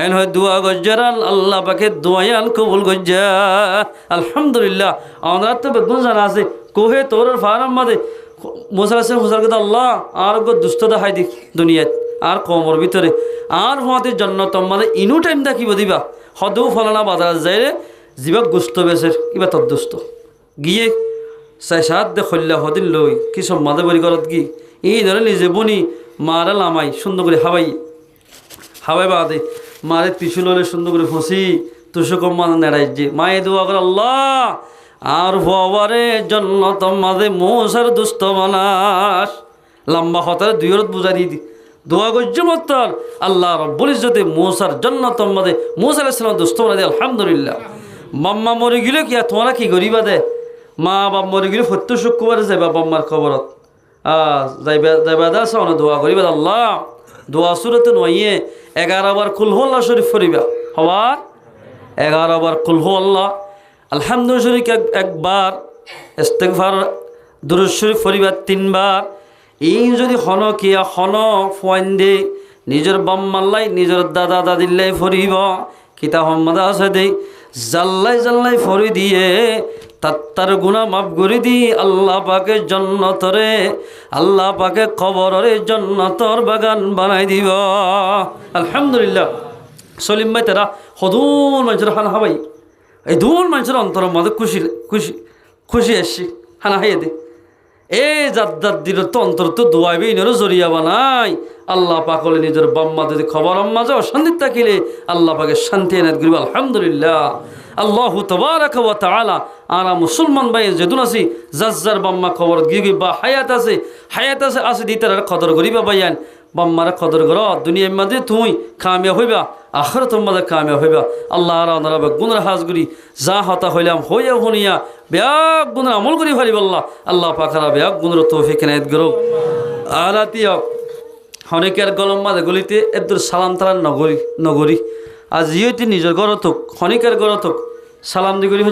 এন হয় দোয়া গজ্জার আল্লাহ পাকে দোয়াল কবুল গজ্জা আলহামদুলিল্লাহ আমরা তো বেগুন জানা আছে কোহে তোর ফারাম মাদে মুসা আলাইহিস সালাম মুসার কথা আল্লাহ আর গো দুস্থ দেখাই দি দুনিয়াত আর কমর ভিতরে আর হতে জন্নত মানে ইনু টাইম দেখিব দিবা হদৌ ফলানা বাজার যায় রে জীবক গুস্ত বেসের কিবা তোর দুস্থ গিয়ে চাই সাত দে খল্লা হদিন লই কি সব মাদে বরি করত কি এই ধরে নিজে বনি মারা লামাই সুন্দর করে হাওয়াই বাদে মারে ত্রিশুল হলে সুন্দর করে ফসি তুষো কম মানে নেড়াই যে মায়ে দোয়া করে আল্লাহ আর বাবারে জন্নত মাঝে মোসার দুস্থ বানাস লম্বা হতারে দুই রত বুঝাই দিয়ে দি দোয়া গজ্য মত্তর আল্লাহ রব্বুল ইজ্জতে মোসার জন্নত মাঝে মোসা আলাইহিস সালাম দুস্থ বানাই দে আলহামদুলিল্লাহ মাম্মা মরে গেলে কি তোমরা কি করিবা দে মা বাপ মরে গেলে সত্য শুক্রবারে যাইবা বাম্মার খবরত যাইবা দা চাও না দোয়া করিবা আল্লাহ দোয়া সুরতে নইয়ে 11 বার কুল হু আল্লাহ শরীফ পড়িবা হবার 11 বার কুল হু আল্লাহ আলহামদুলিল্লাহ শরীফ একবার ইস্তিগফার দুরূদ শরীফ পড়িবা 3 বার এই যদি হন কিয়া হন ফয়েন্দে নিজের বাম্মাল্লাই নিজের দাদা দাদিল্লাই পড়িব কিতা হম্মদ আছে দে জাল্লাই জাল্লাই ফরি দিয়ে তার গুণা মাফ করে দি আল্লাহ পাকে জন্নতরে আল্লাহ পাকে কবরে জন্নতর বাগান বানাই দিব আলহামদুলিল্লাহ সলিম ভাই তারা হদুল মানুষের হানা হাবাই এই দুল মানুষের অন্তর মধ্যে খুশি আসছি হানা হাইয়ে দে এই জাদ্দার দিল তো অন্তর তো দোয়াইবে ইনেরও জরিয়া বানাই আল্লাহ পাক হলে নিজের বাম্মা যদি খবর আম্মা যাও শান্তি থাকিলে আল্লাহ পাকে শান্তি এনে করিব আলহামদুলিল্লাহ আল্লাহু তাবারাকা ওয়া তাআলা আরা মুসলমান ভাই যেদুন আছি জাজ্জার বাম্মা খবর গিয়ে বা হায়াত আছে আছে দিতার কদর করিবা ভাইয়ান বাম্মারা কদর কর দুনিয়ার মাঝে তুই কামিয়াব হইবা আখিরাতের মাঝে কামিয়াব হইবা আল্লাহ আল্লাহ গুণের হাজ করি যা হতা হইলাম হইয়া শুনিয়া ব্যাগ গুণের আমল করি পারিব আল্লাহ পাখারা ব্যাগ গুণের তৌফিক এনায়েত করুক আলাতিয়া অনেকের গলম মাঝে গলিতে এদুর সালাম তালান নগরী আজ ইয়েতে নিজের গড় থাক ক্ষণিকের গড় থাক সালাম দি করি